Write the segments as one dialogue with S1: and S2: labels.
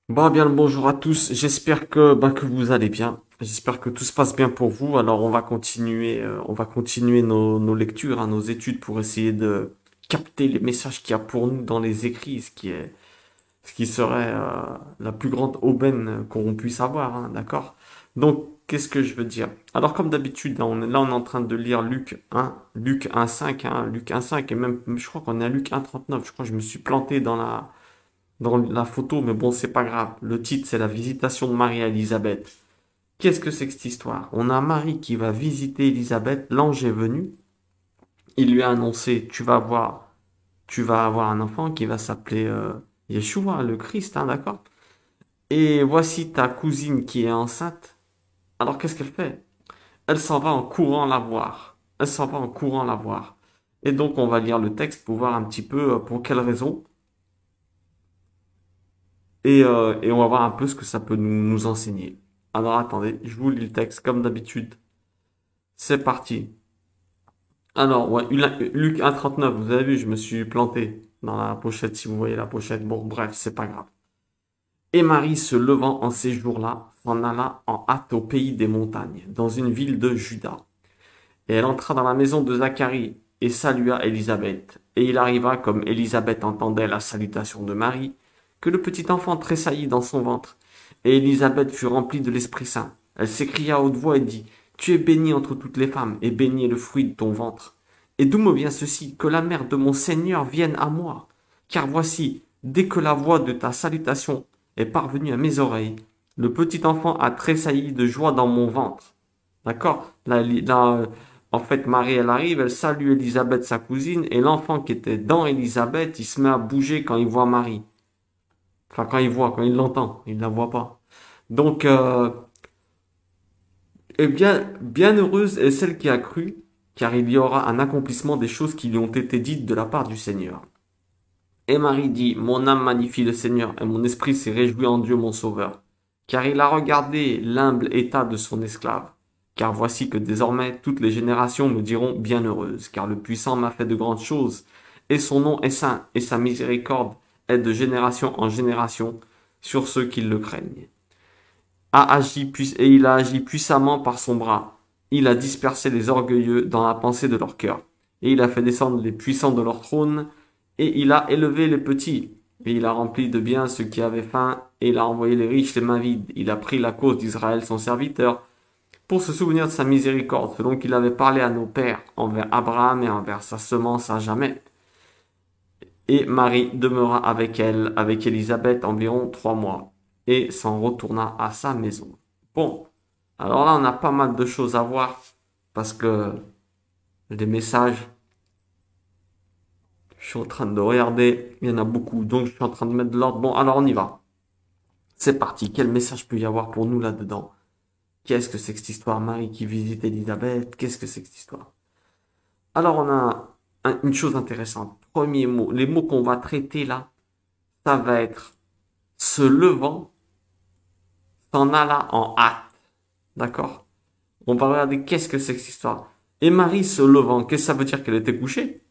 S1: Bon, bien le bonjour à tous. J'espère que vous allez bien. J'espère que tout se passe bien pour vous. Alors, on va continuer nos lectures, hein, nos études pour essayer de capter les messages qu'il y a pour nous dans les écrits, ce qui serait la plus grande aubaine qu'on puisse avoir, hein, d'accord? Donc, qu'est-ce que je veux dire? Alors, comme d'habitude, là, on est en train de lire Luc 1,5, Luc 1,5, et même, je crois qu'on est à Luc 1,39. Je crois que je me suis planté dans la photo, mais bon, c'est pas grave. Le titre, c'est la visitation de Marie à Élisabeth. Qu'est-ce que c'est que cette histoire? On a Marie qui va visiter Élisabeth, l'ange est venu, il lui a annoncé, tu vas avoir un enfant qui va s'appeler Yeshua, le Christ, hein, d'accord? Et voici ta cousine qui est enceinte. Alors qu'est-ce qu'elle fait? Elle s'en va en courant la voir. Elle s'en va en courant la voir. Et donc on va lire le texte pour voir un petit peu pour quelle raison. Et on va voir un peu ce que ça peut nous enseigner. Alors attendez, je vous lis le texte comme d'habitude. C'est parti. Alors, ouais, Luc 1,39, vous avez vu, je me suis planté dans la pochette, si vous voyez la pochette. Bon, bref, c'est pas grave. Et Marie, se levant en ces jours-là, s'en alla en hâte au pays des montagnes, dans une ville de Juda. Et elle entra dans la maison de Zacharie et salua Élisabeth. Et il arriva, comme Élisabeth entendait la salutation de Marie, que le petit enfant tressaillit dans son ventre. Et Élisabeth fut remplie de l'Esprit Saint. Elle s'écria à haute voix et dit, Tu es bénie entre toutes les femmes, et béni est le fruit de ton ventre. Et d'où me vient ceci, que la mère de mon Seigneur vienne à moi? Car voici, dès que la voix de ta salutation est parvenue à mes oreilles, le petit enfant a tressailli de joie dans mon ventre. D'accord? En fait, Marie, elle arrive, elle salue Élisabeth, sa cousine, et l'enfant qui était dans Élisabeth, il se met à bouger quand il voit Marie. Enfin, quand il l'entend, il ne la voit pas. Donc, eh bien, bien heureuse est celle qui a cru, car il y aura un accomplissement des choses qui lui ont été dites de la part du Seigneur. Et Marie dit, Mon âme magnifie le Seigneur, et mon esprit s'est réjoui en Dieu mon Sauveur, car il a regardé l'humble état de son esclave. Car voici que désormais toutes les générations me diront bienheureuse, car le puissant m'a fait de grandes choses, et son nom est saint, et sa miséricorde est de génération en génération sur ceux qui le craignent. Et il a agi puissamment par son bras. Il a dispersé les orgueilleux dans la pensée de leur cœur. Et il a fait descendre les puissants de leur trône, et il a élevé les petits. Et il a rempli de bien ceux qui avaient faim, et il a envoyé les riches les mains vides. Il a pris la cause d'Israël, son serviteur, pour se souvenir de sa miséricorde, selon qu'il avait parlé à nos pères, envers Abraham et envers sa semence à jamais. Et Marie demeura avec elle, avec Élisabeth, environ 3 mois, et s'en retourna à sa maison. Bon, alors là, on a pas mal de choses à voir, parce que les messages, je suis en train de regarder, il y en a beaucoup, donc je suis en train de mettre de l'ordre. Bon, alors on y va. C'est parti. Quel message peut y avoir pour nous là-dedans? Qu'est-ce que c'est que cette histoire? Marie qui visite Élisabeth, qu'est-ce que c'est que cette histoire? Alors on a une chose intéressante. Premier mot, les mots qu'on va traiter là, ça va être se levant, s'en alla en hâte. D'accord? On va regarder qu'est-ce que c'est que cette histoire. Et Marie se levant, qu'est-ce que ça veut dire? Qu'elle était couchée?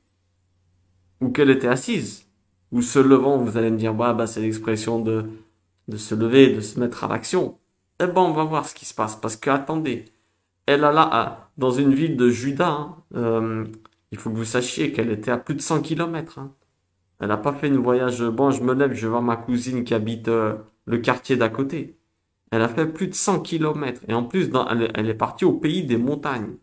S1: Ou qu'elle était assise? Ou se levant, vous allez me dire, bah, c'est l'expression de se lever, de se mettre à l'action. Eh ben, on va voir ce qui se passe. Parce que, attendez, elle a là, dans une ville de Juda, hein, il faut que vous sachiez qu'elle était à plus de 100 kilomètres. Hein. Elle n'a pas fait une voyage, bon, je me lève, je vais voir ma cousine qui habite le quartier d'à côté. Elle a fait plus de 100 kilomètres. Et en plus, elle est partie au pays des montagnes.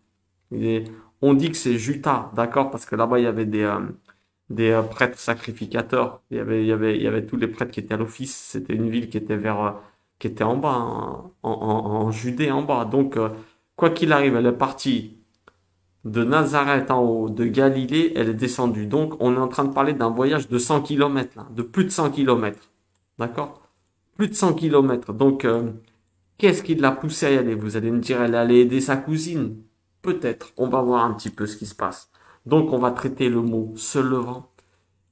S1: Et on dit que c'est Juta, d'accord? Parce que là-bas, il y avait des prêtres sacrificateurs. Il y avait tous les prêtres qui étaient à l'office. C'était une ville qui était qui était en bas, hein, en Judée en bas. Donc, quoi qu'il arrive, elle est partie de Nazareth en haut, de Galilée, elle est descendue. Donc, on est en train de parler d'un voyage de 100 kilomètres, là, de plus de 100 kilomètres. D'accord? Plus de 100 kilomètres. Donc, qu'est-ce qui l'a poussée à y aller? Vous allez me dire, elle allait aider sa cousine. Peut-être. On va voir un petit peu ce qui se passe. Donc, on va traiter le mot se levant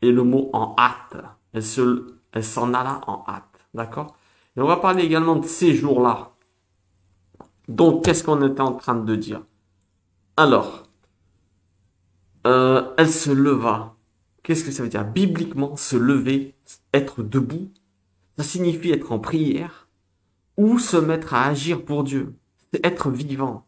S1: et le mot en hâte. Elle s'en alla en hâte. D'accord? Et on va parler également de ces jours-là. Donc, qu'est-ce qu'on était en train de dire? Alors, elle se leva. Qu'est-ce que ça veut dire? Bibliquement, se lever, être debout, Ça signifie être en prière ou se mettre à agir pour Dieu. C'est être vivant.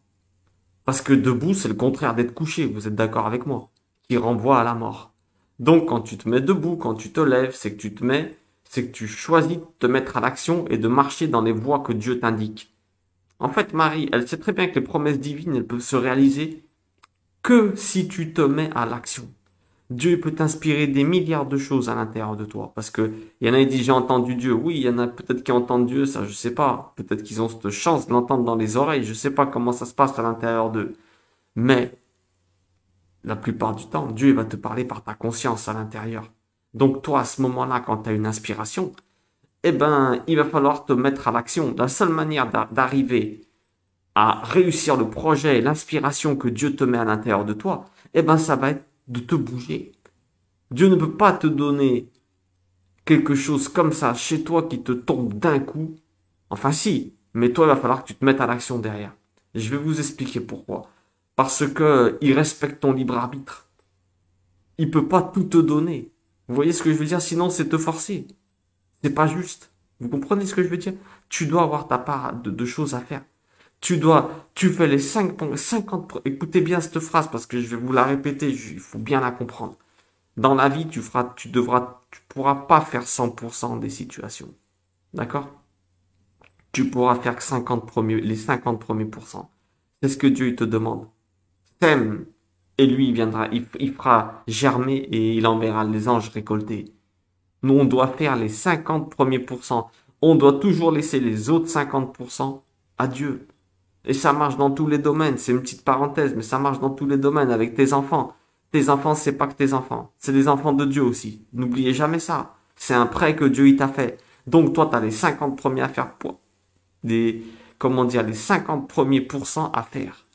S1: Parce que debout, c'est le contraire d'être couché, vous êtes d'accord avec moi, qui renvoie à la mort. Donc quand tu te mets debout, quand tu te lèves, c'est que tu choisis de te mettre à l'action et de marcher dans les voies que Dieu t'indique. En fait, Marie, elle sait très bien que les promesses divines, elles peuvent se réaliser que si tu te mets à l'action. Dieu peut t'inspirer des milliards de choses à l'intérieur de toi. Parce que il y en a qui disent j'ai entendu Dieu. Oui, il y en a peut-être qui entendent Dieu, ça je sais pas. Peut-être qu'ils ont cette chance de l'entendre dans les oreilles. Je sais pas comment ça se passe à l'intérieur d'eux. Mais la plupart du temps, Dieu va te parler par ta conscience à l'intérieur. Donc toi, à ce moment-là, quand tu as une inspiration, eh ben, il va falloir te mettre à l'action. La seule manière d'arriver à réussir le projet et l'inspiration que Dieu te met à l'intérieur de toi, eh ben, ça va être de te bouger. Dieu ne peut pas te donner quelque chose comme ça chez toi qui te tombe d'un coup. Enfin si, mais toi, il va falloir que tu te mettes à l'action derrière. Et je vais vous expliquer pourquoi. Parce que il respecte ton libre arbitre. Il peut pas tout te donner. Vous voyez ce que je veux dire? Sinon, c'est te forcer. C'est pas juste. Vous comprenez ce que je veux dire? Tu dois avoir ta part de choses à faire. Tu fais les 50, écoutez bien cette phrase parce que je vais vous la répéter, il faut bien la comprendre. Dans la vie, tu pourras pas faire 100% des situations. D'accord? Tu pourras faire que les 50 premiers pourcents. C'est ce que Dieu il te demande. Sème, et lui, il viendra, il fera germer et il enverra les anges récolter. Nous, on doit faire les 50 premiers pourcents. On doit toujours laisser les autres 50% à Dieu. Et ça marche dans tous les domaines. C'est une petite parenthèse, mais ça marche dans tous les domaines avec tes enfants. Tes enfants, c'est pas que tes enfants. C'est des enfants de Dieu aussi. N'oubliez jamais ça. C'est un prêt que Dieu il t'a fait. Donc toi, tu as les 50 premiers à faire pour comment dire, les 50 premiers pourcents à faire.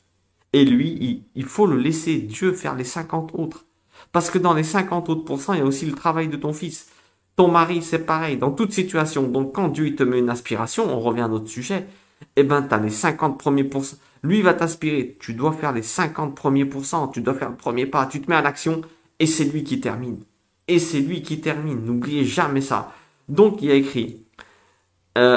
S1: Et lui, il faut le laisser Dieu faire les 50 autres. Parce que dans les 50 autres pourcents, il y a aussi le travail de ton fils. Ton mari, c'est pareil, dans toute situation. Donc quand Dieu il te met une aspiration, on revient à notre sujet, eh ben, tu as les 50 premiers pourcents. Lui, il va t'aspirer. Tu dois faire les 50 premiers pourcents. Tu dois faire le premier pas. Tu te mets à l'action et c'est lui qui termine. Et c'est lui qui termine. N'oubliez jamais ça. Donc, il y a écrit,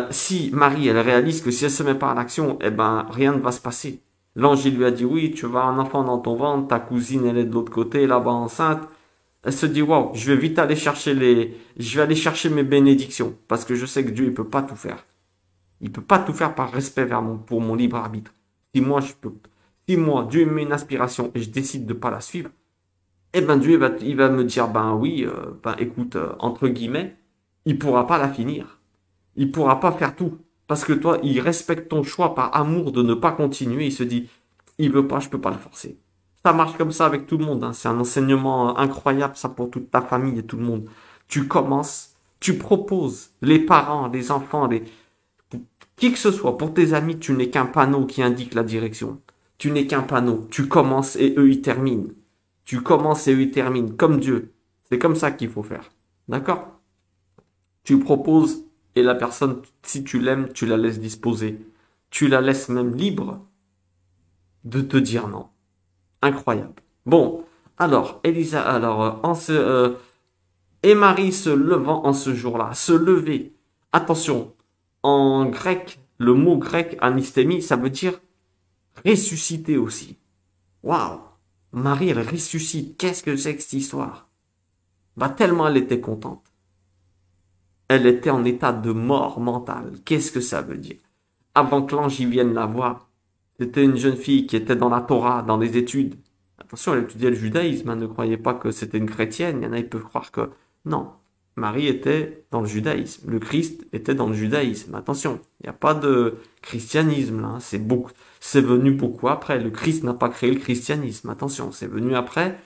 S1: si Marie, elle réalise que si elle se met pas à l'action, eh ben, rien ne va se passer. L'ange, il lui a dit, oui, tu vas avoir un enfant dans ton ventre, ta cousine, elle est de l'autre côté, là-bas enceinte. Elle se dit, waouh, je vais vite je vais aller chercher mes bénédictions. Parce que je sais que Dieu, il peut pas tout faire. Il peut pas tout faire par respect pour mon libre arbitre. Si moi, Dieu me met une aspiration et je décide de pas la suivre, eh ben Dieu il va me dire, ben oui, ben écoute, entre guillemets, il pourra pas la finir. Il pourra pas faire tout. Parce que toi, il respecte ton choix par amour de ne pas continuer. Il se dit, il veut pas, je peux pas le forcer. Ça marche comme ça avec tout le monde, hein. C'est un enseignement incroyable, ça, pour toute ta famille et tout le monde. Tu commences, tu proposes, les parents, les enfants, qui que ce soit, pour tes amis, tu n'es qu'un panneau qui indique la direction. Tu n'es qu'un panneau. Tu commences et eux, ils terminent. Tu commences et eux, ils terminent, comme Dieu. C'est comme ça qu'il faut faire. D'accord? Tu proposes et la personne, si tu l'aimes, tu la laisses disposer. Tu la laisses même libre de te dire non. Incroyable. Bon, alors, Elisa, et Marie se levant en ce jour-là, se lever. Attention, en grec, le mot grec anistémie, ça veut dire ressusciter aussi. Waouh! Marie, elle ressuscite. Qu'est-ce que c'est que cette histoire? Bah, tellement elle était contente. Elle était en état de mort mentale. Qu'est-ce que ça veut dire? Avant que l'ange y vienne la voir, c'était une jeune fille qui était dans la Torah, dans les études. Attention, elle étudiait le judaïsme, hein, ne croyez pas que c'était une chrétienne. Il y en a, ils peuvent croire que... Non, Marie était dans le judaïsme. Le Christ était dans le judaïsme. Attention, il n'y a pas de christianisme là. C'est venu beaucoup après. Le Christ n'a pas créé le christianisme. Attention, c'est venu après.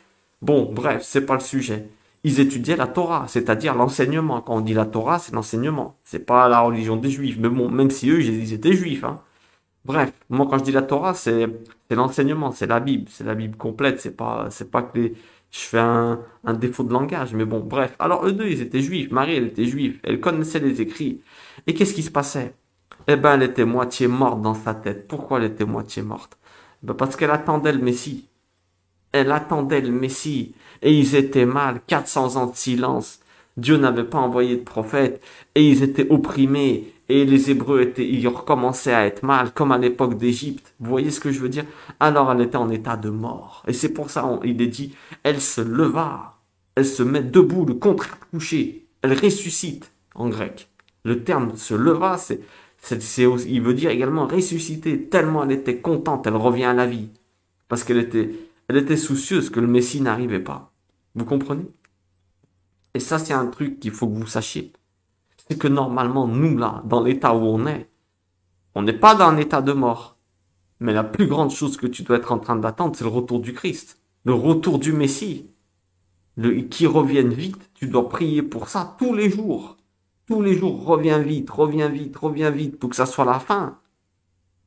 S1: Bon, bref, c'est pas le sujet. Ils étudiaient la Torah, c'est-à-dire l'enseignement. Quand on dit la Torah, c'est l'enseignement. C'est pas la religion des Juifs. Mais bon, même si eux, ils étaient juifs, hein. Bref, moi quand je dis la Torah, c'est l'enseignement, c'est la Bible complète, c'est pas que je fais un défaut de langage, mais bon, bref. Alors eux deux, ils étaient juifs, Marie, elle était juive, elle connaissait les écrits. Et qu'est-ce qui se passait? Eh ben, elle était moitié morte dans sa tête. Pourquoi elle était moitié morte? Ben, parce qu'elle attendait le Messie. Elle attendait le Messie. Et ils étaient mal, 400 ans de silence. Dieu n'avait pas envoyé de prophètes et ils étaient opprimés et les Hébreux ils recommençaient à être mal comme à l'époque d'Égypte. Vous voyez ce que je veux dire? Alors elle était en état de mort. Et c'est pour ça, il est dit, elle se leva, elle se met debout, le contraire couché, elle ressuscite en grec. Le terme se leva, il veut dire également ressusciter, tellement elle était contente, elle revient à la vie. Parce elle était soucieuse que le Messie n'arrivait pas. Vous comprenez? Et ça, c'est un truc qu'il faut que vous sachiez. C'est que normalement, nous, là, dans l'état où on n'est pas dans un état de mort. Mais la plus grande chose que tu dois être en train d'attendre, c'est le retour du Christ. Le retour du Messie. Qui revienne vite. Tu dois prier pour ça tous les jours. Tous les jours, reviens vite, reviens vite, reviens vite, pour que ça soit la fin.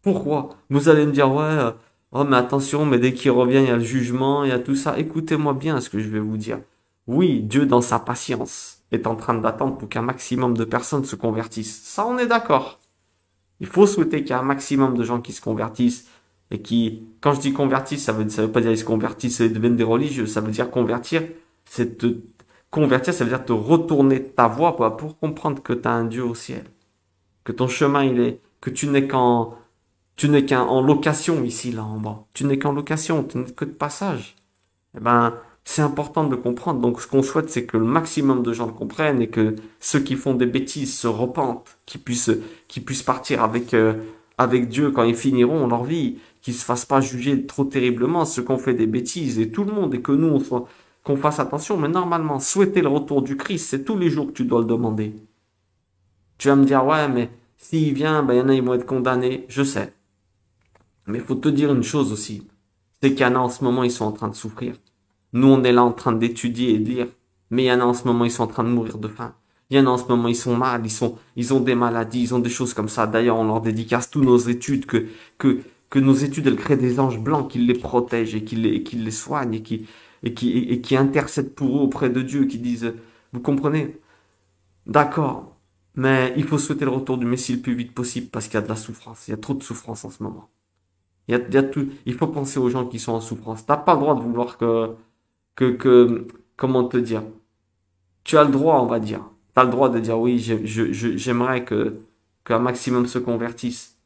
S1: Pourquoi? Vous allez me dire, ouais, oh, mais attention, mais dès qu'il revient, il y a le jugement, il y a tout ça. Écoutez-moi bien ce que je vais vous dire. Oui, Dieu, dans sa patience, est en train d'attendre pour qu'un maximum de personnes se convertissent. Ça, on est d'accord. Il faut souhaiter qu'il y ait un maximum de gens qui se convertissent et qui, quand je dis convertissent, ça veut pas dire ils se convertissent et deviennent des religieux. Ça veut dire convertir, convertir, ça veut dire te retourner ta voie pour comprendre que tu as un Dieu au ciel. Que ton chemin, que tu n'es en location ici, là, en bas. Tu n'es qu'en location, tu n'es que de passage. Eh ben, c'est important de le comprendre. Donc, ce qu'on souhaite, c'est que le maximum de gens le comprennent et que ceux qui font des bêtises se repentent, qu'ils puissent partir avec Dieu quand ils finiront leur vie, qu'ils se fassent pas juger trop terriblement ceux qui ont fait des bêtises et tout le monde et que nous, qu'on fasse attention. Mais normalement, souhaiter le retour du Christ, c'est tous les jours que tu dois le demander. Tu vas me dire, ouais, mais s'il vient, ben, il y en a, ils vont être condamnés. Je sais. Mais il faut te dire une chose aussi. C'est qu'il y en a en ce moment, ils sont en train de souffrir. Nous, on est là en train d'étudier et de lire. Mais il y en a en ce moment, ils sont en train de mourir de faim. Il y en a en ce moment, ils sont mal, ils ont des maladies, ils ont des choses comme ça. D'ailleurs, on leur dédicace tous nos études, que nos études, elles créent des anges blancs qui les protègent et qui les soignent et qui intercèdent pour eux auprès de Dieu, qui disent, vous comprenez? D'accord. Mais il faut souhaiter le retour du Messie le plus vite possible parce qu'il y a de la souffrance. Il y a trop de souffrance en ce moment. Il y a tout. Il faut penser aux gens qui sont en souffrance. T'as pas le droit de vouloir comment te dire? Tu as le droit, on va dire. T'as le droit de dire oui, j'aimerais qu'un maximum se convertissent.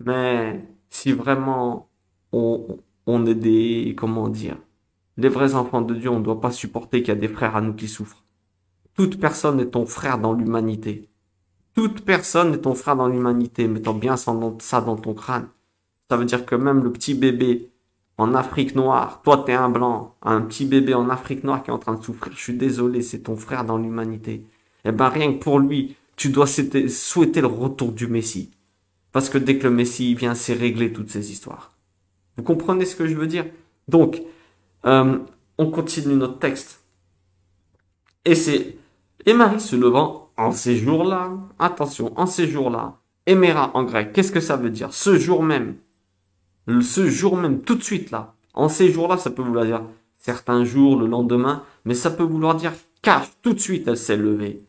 S1: Mais si vraiment on est comment dire, des vrais enfants de Dieu, on ne doit pas supporter qu'il y a des frères à nous qui souffrent. Toute personne est ton frère dans l'humanité. Toute personne est ton frère dans l'humanité. Mettons bien ça dans ton crâne. Ça veut dire que même le petit bébé en Afrique noire, toi t'es un blanc, un petit bébé en Afrique noire qui est en train de souffrir, je suis désolé, c'est ton frère dans l'humanité. Eh ben rien que pour lui, tu dois souhaiter le retour du Messie. Parce que dès que le Messie vient, c'est régler toutes ces histoires. Vous comprenez ce que je veux dire? Donc, on continue notre texte. Et Marie se levant en ces jours-là, attention, en ces jours-là, Éméra en grec, qu'est-ce que ça veut dire? Ce jour même, tout de suite là. En ces jours-là, ça peut vouloir dire certains jours, le lendemain, mais ça peut vouloir dire caf, tout de suite elle s'est levée.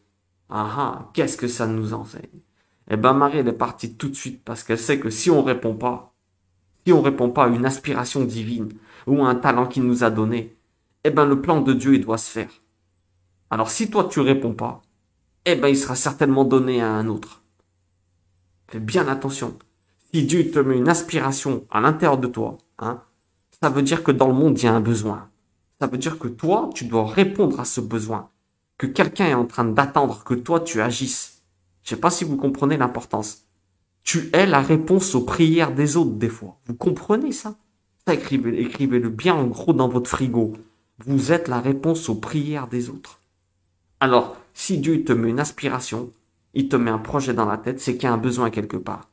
S1: Ah ah, qu'est-ce que ça nous enseigne? Eh ben Marie, elle est partie tout de suite parce qu'elle sait que si on répond pas à une aspiration divine ou à un talent qu'il nous a donné, eh ben le plan de Dieu, il doit se faire. Alors si toi tu réponds pas, eh ben il sera certainement donné à un autre. Fais bien attention. Si Dieu te met une aspiration à l'intérieur de toi, hein, ça veut dire que dans le monde, il y a un besoin. Ça veut dire que toi, tu dois répondre à ce besoin. Que quelqu'un est en train d'attendre que toi, tu agisses. Je sais pas si vous comprenez l'importance. Tu es la réponse aux prières des autres, des fois. Vous comprenez ça? Ça, écrivez-le bien en gros dans votre frigo. Vous êtes la réponse aux prières des autres. Alors, si Dieu te met une aspiration, il te met un projet dans la tête, c'est qu'il y a un besoin quelque part.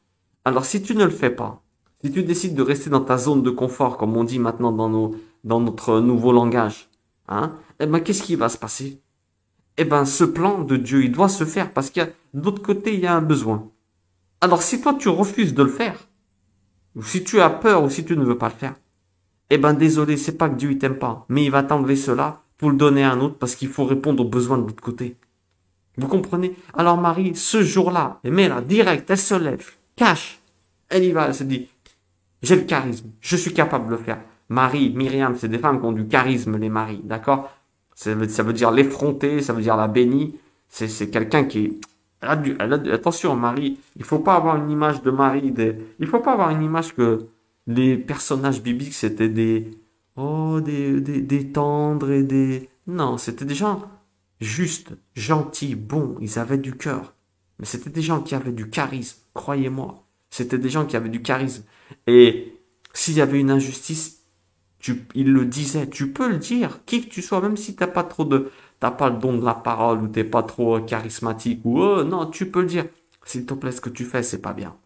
S1: Alors, si tu ne le fais pas, si tu décides de rester dans ta zone de confort, comme on dit maintenant dans notre nouveau langage, hein, eh ben, qu'est-ce qui va se passer? Eh ben, ce plan de Dieu, il doit se faire parce qu'il y a, de l'autre côté, il y a un besoin. Alors, si toi, tu refuses de le faire, ou si tu as peur, ou si tu ne veux pas le faire, eh ben, désolé, c'est pas que Dieu, il t'aime pas, mais il va t'enlever cela pour le donner à un autre parce qu'il faut répondre aux besoins de l'autre côté. Vous comprenez? Alors, Marie, ce jour-là, mais là, direct, elle se lève, cache, elle y va, elle se dit, j'ai le charisme, je suis capable de le faire. Marie, Myriam, c'est des femmes qui ont du charisme, les maris, d'accord? Ça veut dire l'effronter, ça veut dire la bénir. C'est quelqu'un qui est... attention, Marie, il faut pas avoir une image de Marie. Il faut pas avoir une image que les personnages bibliques, c'était des... Oh, des tendres et des... Non, c'était des gens justes, gentils, bons. Ils avaient du cœur. Mais c'était des gens qui avaient du charisme, croyez-moi. C'était des gens qui avaient du charisme. Et s'il y avait une injustice, il le disait, tu peux le dire, qui que tu sois, même si t'as pas le don de la parole ou t'es pas trop charismatique ou non, tu peux le dire. S'il te plaît, ce que tu fais, c'est pas bien.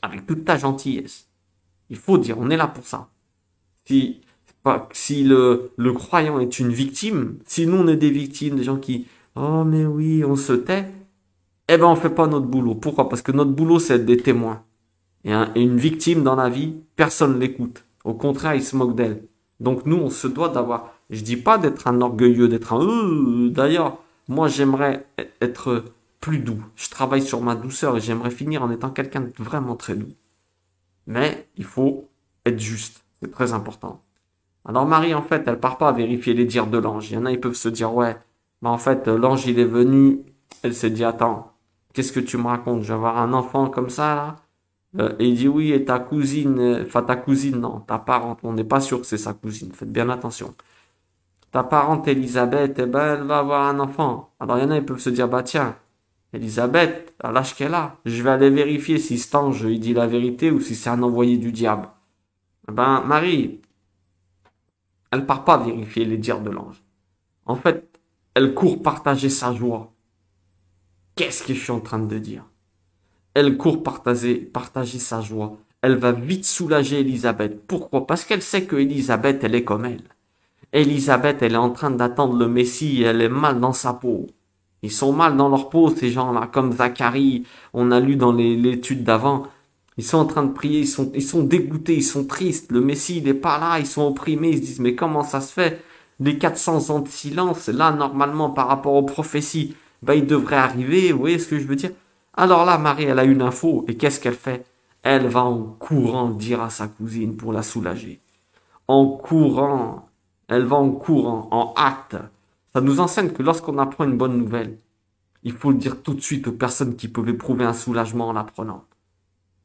S1: Avec toute ta gentillesse. Il faut dire, on est là pour ça. Si, si le croyant est une victime, si nous on est des victimes, des gens qui, oh mais oui, on se tait, eh ben on fait pas notre boulot. Pourquoi? Parce que notre boulot c'est être des témoins. Et une victime dans la vie, personne l'écoute. Au contraire, il se moque d'elle. Donc nous, on se doit d'avoir, je dis pas d'être un orgueilleux, d'être un d'ailleurs, moi j'aimerais être plus doux. Je travaille sur ma douceur et j'aimerais finir en étant quelqu'un de vraiment très doux. Mais il faut être juste. C'est très important. Alors Marie, en fait, elle part pas vérifier les dires de l'ange. Il y en a, ils peuvent se dire, ouais, mais en fait, l'ange, il est venu. Elle s'est dit, attends, qu'est-ce que tu me racontes? Je vais avoir un enfant comme ça, là? Et il dit, oui, et ta cousine, enfin ta cousine, non, ta parente, on n'est pas sûr que c'est sa cousine, faites bien attention. Ta parente Elisabeth, eh ben, elle va avoir un enfant. Alors il y en a, ils peuvent se dire, bah tiens, Elisabeth, à l'âge qu'elle a, je vais aller vérifier si cet ange, il dit la vérité ou si c'est un envoyé du diable. Eh ben, Marie, elle part pas vérifier les dires de l'ange. En fait, elle court partager sa joie. Qu'est-ce que je suis en train de dire? Elle court partager sa joie. Elle va vite soulager Elisabeth. Pourquoi? Parce qu'elle sait que Elisabeth, elle est comme elle. Elisabeth, elle est en train d'attendre le Messie et elle est mal dans sa peau. Ils sont mal dans leur peau, ces gens-là, comme Zacharie, on a lu dans l'étude d'avant. Ils sont en train de prier, ils sont dégoûtés, ils sont tristes. Le Messie, il n'est pas là, ils sont opprimés, ils se disent, mais comment ça se fait? Les 400 ans de silence, là, normalement, par rapport aux prophéties, ben, ils devraient arriver, vous voyez ce que je veux dire? Alors là, Marie, elle a une info, et qu'est-ce qu'elle fait? Elle va en courant dire à sa cousine pour la soulager. En courant, elle va en courant, en hâte. Ça nous enseigne que lorsqu'on apprend une bonne nouvelle, il faut le dire tout de suite aux personnes qui peuvent éprouver un soulagement en l'apprenant.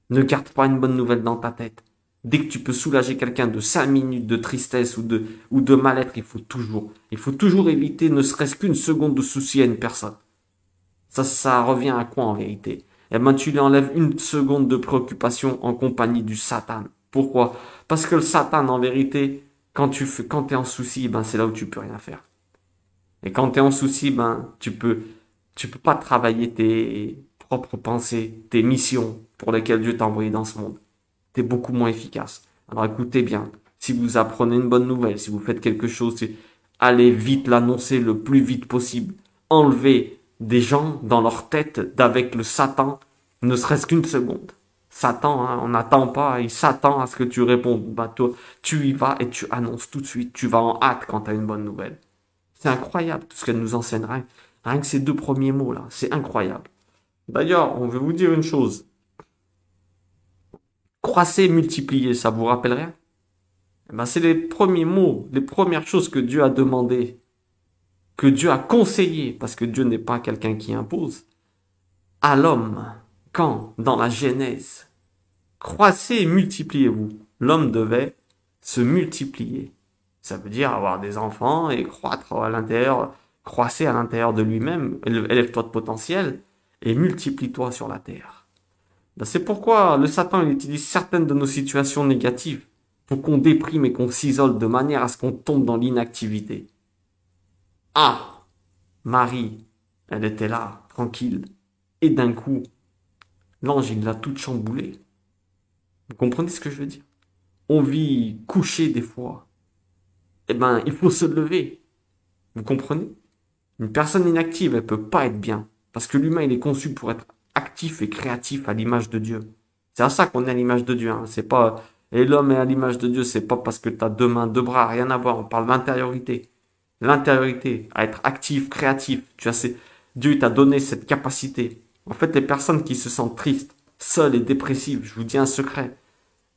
S1: Ne garde pas une bonne nouvelle dans ta tête. Dès que tu peux soulager quelqu'un de 5 minutes de tristesse ou de mal-être, il faut toujours éviter ne serait-ce qu'une seconde de souci à une personne. Ça revient à quoi en vérité? Eh ben, tu lui enlèves une seconde de préoccupation en compagnie du Satan. Pourquoi? Parce que le Satan, en vérité, quand t'es en souci, ben, c'est là où tu peux rien faire. Et quand t'es en souci, ben, tu peux pas travailler tes propres pensées, tes missions pour lesquelles Dieu t'a envoyé dans ce monde. T'es beaucoup moins efficace. Alors écoutez bien, si vous apprenez une bonne nouvelle, si vous faites quelque chose, allez vite l'annoncer le plus vite possible. Enlevez des gens dans leur tête d'avec le Satan, ne serait-ce qu'une seconde. Satan, hein, on n'attend pas, il s'attend à ce que tu répondes. Bah toi, tu y vas et tu annonces tout de suite, tu vas en hâte quand tu as une bonne nouvelle. C'est incroyable tout ce qu'elle nous enseigne, rien que ces deux premiers mots là, c'est incroyable. D'ailleurs, on veut vous dire une chose. Croissez, multipliez, ça vous rappelle rien? Eh ben, c'est les premiers mots, les premières choses que Dieu a demandé, que Dieu a conseillé, parce que Dieu n'est pas quelqu'un qui impose, à l'homme, quand, dans la Genèse, croissez et multipliez-vous. L'homme devait se multiplier. Ça veut dire avoir des enfants et croître à l'intérieur, croisser à l'intérieur de lui-même, élève-toi de potentiel et multiplie-toi sur la terre. Ben, c'est pourquoi le Satan il utilise certaines de nos situations négatives pour qu'on déprime et qu'on s'isole de manière à ce qu'on tombe dans l'inactivité. Ah, Marie, elle était là, tranquille, et d'un coup, l'ange il l'a toute chamboulée. Vous comprenez ce que je veux dire? On vit couché des fois. Eh ben, il faut se lever. Vous comprenez? Une personne inactive, elle peut pas être bien. Parce que l'humain, il est conçu pour être actif et créatif à l'image de Dieu. C'est à ça qu'on est à l'image de Dieu. Hein. C'est pas, et l'homme est à l'image de Dieu, c'est pas parce que tu as deux mains, deux bras, rien à voir. On parle d'intériorité. L'intériorité, à être actif, créatif. Dieu t'a donné cette capacité. En fait, les personnes qui se sentent tristes, seules et dépressives, je vous dis un secret,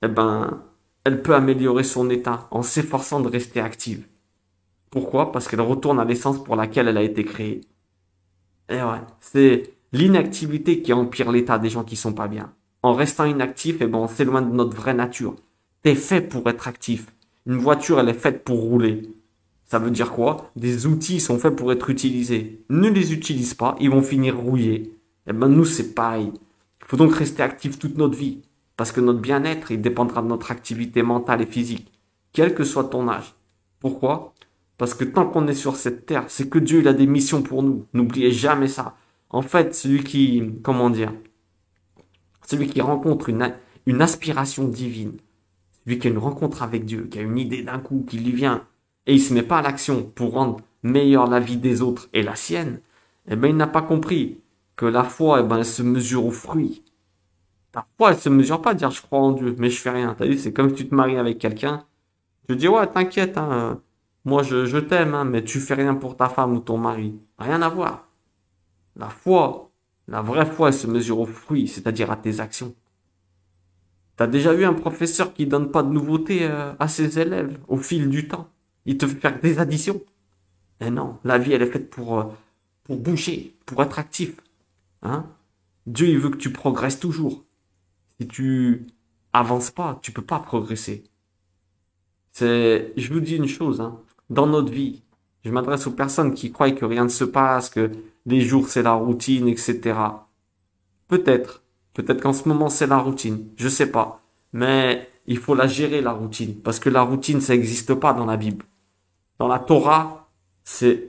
S1: eh ben, elle peut améliorer son état en s'efforçant de rester active. Pourquoi? Parce qu'elle retourne à l'essence pour laquelle elle a été créée. Et ouais, c'est l'inactivité qui empire l'état des gens qui sont pas bien. En restant inactif, eh ben, on s'éloigne de notre vraie nature. T'es fait pour être actif. Une voiture, elle est faite pour rouler. Ça veut dire quoi? Des outils sont faits pour être utilisés. Ne les utilise pas, ils vont finir rouillés. Eh ben, nous, c'est pareil. Il faut donc rester actif toute notre vie. Parce que notre bien-être, il dépendra de notre activité mentale et physique. Quel que soit ton âge. Pourquoi? Parce que tant qu'on est sur cette terre, c'est que Dieu, il a des missions pour nous. N'oubliez jamais ça. En fait, comment dire, celui qui rencontre une aspiration divine, celui qui a une rencontre avec Dieu, qui a une idée d'un coup, qui lui vient, et il se met pas à l'action pour rendre meilleure la vie des autres et la sienne, eh ben, il n'a pas compris que la foi, eh ben, elle se mesure aux fruits. Ta foi, elle se mesure pas à dire je crois en Dieu, mais je fais rien. T'as vu, c'est comme si tu te maries avec quelqu'un. Je dis ouais, t'inquiète, hein, moi je t'aime, hein, mais tu fais rien pour ta femme ou ton mari. Rien à voir. La foi, la vraie foi, elle se mesure aux fruits, c'est-à-dire à tes actions. T'as déjà vu un professeur qui donne pas de nouveautés à ses élèves au fil du temps? Il te fait faire des additions. Eh non, la vie, elle est faite pour bouger, pour être actif. Hein? Dieu, il veut que tu progresses toujours. Si tu avances pas, tu peux pas progresser. Je vous dis une chose, hein. Dans notre vie, je m'adresse aux personnes qui croient que rien ne se passe, que les jours c'est la routine, etc. Peut-être, peut-être qu'en ce moment c'est la routine, je sais pas. Mais il faut la gérer la routine, parce que la routine ça n'existe pas dans la Bible. Dans la Torah, c'est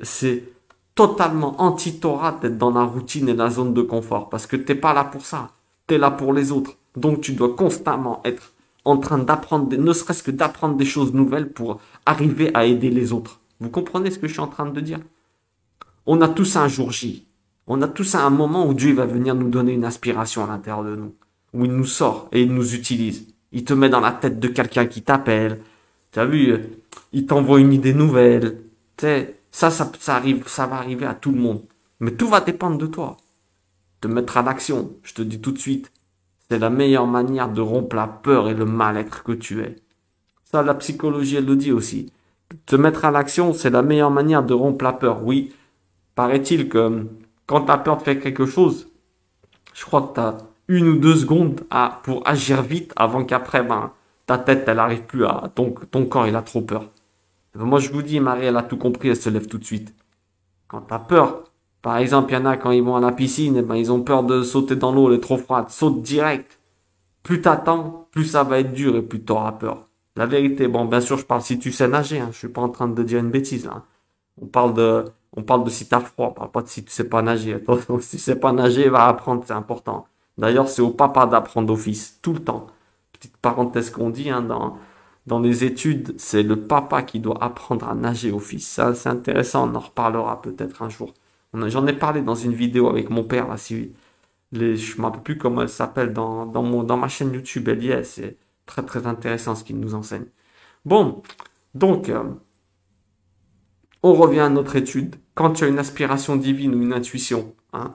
S1: totalement anti-Torah d'être dans la routine et la zone de confort, parce que t'es pas là pour ça, t'es là pour les autres. Donc tu dois constamment être en train d'apprendre, ne serait-ce que d'apprendre des choses nouvelles pour arriver à aider les autres. Vous comprenez ce que je suis en train de dire? On a tous un jour J. On a tous un moment où Dieu va venir nous donner une aspiration à l'intérieur de nous. Où il nous sort et il nous utilise. Il te met dans la tête de quelqu'un qui t'appelle. Tu as vu, il t'envoie une idée nouvelle. Tu sais, ça arrive, ça va arriver à tout le monde. Mais tout va dépendre de toi. Te mettre à l'action, je te dis tout de suite, c'est la meilleure manière de rompre la peur et le mal-être que tu es. Ça, la psychologie, elle le dit aussi. Te mettre à l'action, c'est la meilleure manière de rompre la peur. Oui, paraît-il que quand tu as peur de faire quelque chose, je crois que tu as 1 ou 2 secondes pour agir vite avant qu'après, ben, ta tête, elle arrive plus à, ton corps, il a trop peur. Moi, je vous dis, Marie, elle a tout compris, elle se lève tout de suite. Quand tu as peur, par exemple, il y en a quand ils vont à la piscine, eh ben, ils ont peur de sauter dans l'eau, elle est trop froide, saute direct. Plus t'attends, plus ça va être dur et plus t'auras peur. La vérité, bon, bien sûr, je parle si tu sais nager, hein, je suis pas en train de dire une bêtise, là. Hein. On parle de si t'as froid, on parle pas de si tu sais pas nager. Attention, si tu sais pas nager, va apprendre, c'est important. D'ailleurs, c'est au papa d'apprendre au fils, tout le temps. Petite parenthèse qu'on dit, hein, dans les études, c'est le papa qui doit apprendre à nager au fils. Ça, c'est intéressant, on en reparlera peut-être un jour. J'en ai parlé dans une vidéo avec mon père, là, si, je ne me rappelle plus comment elle s'appelle dans ma chaîne YouTube, elle y est, c'est très très intéressant ce qu'il nous enseigne. Bon, donc, on revient à notre étude. Quand tu as une aspiration divine ou une intuition, hein,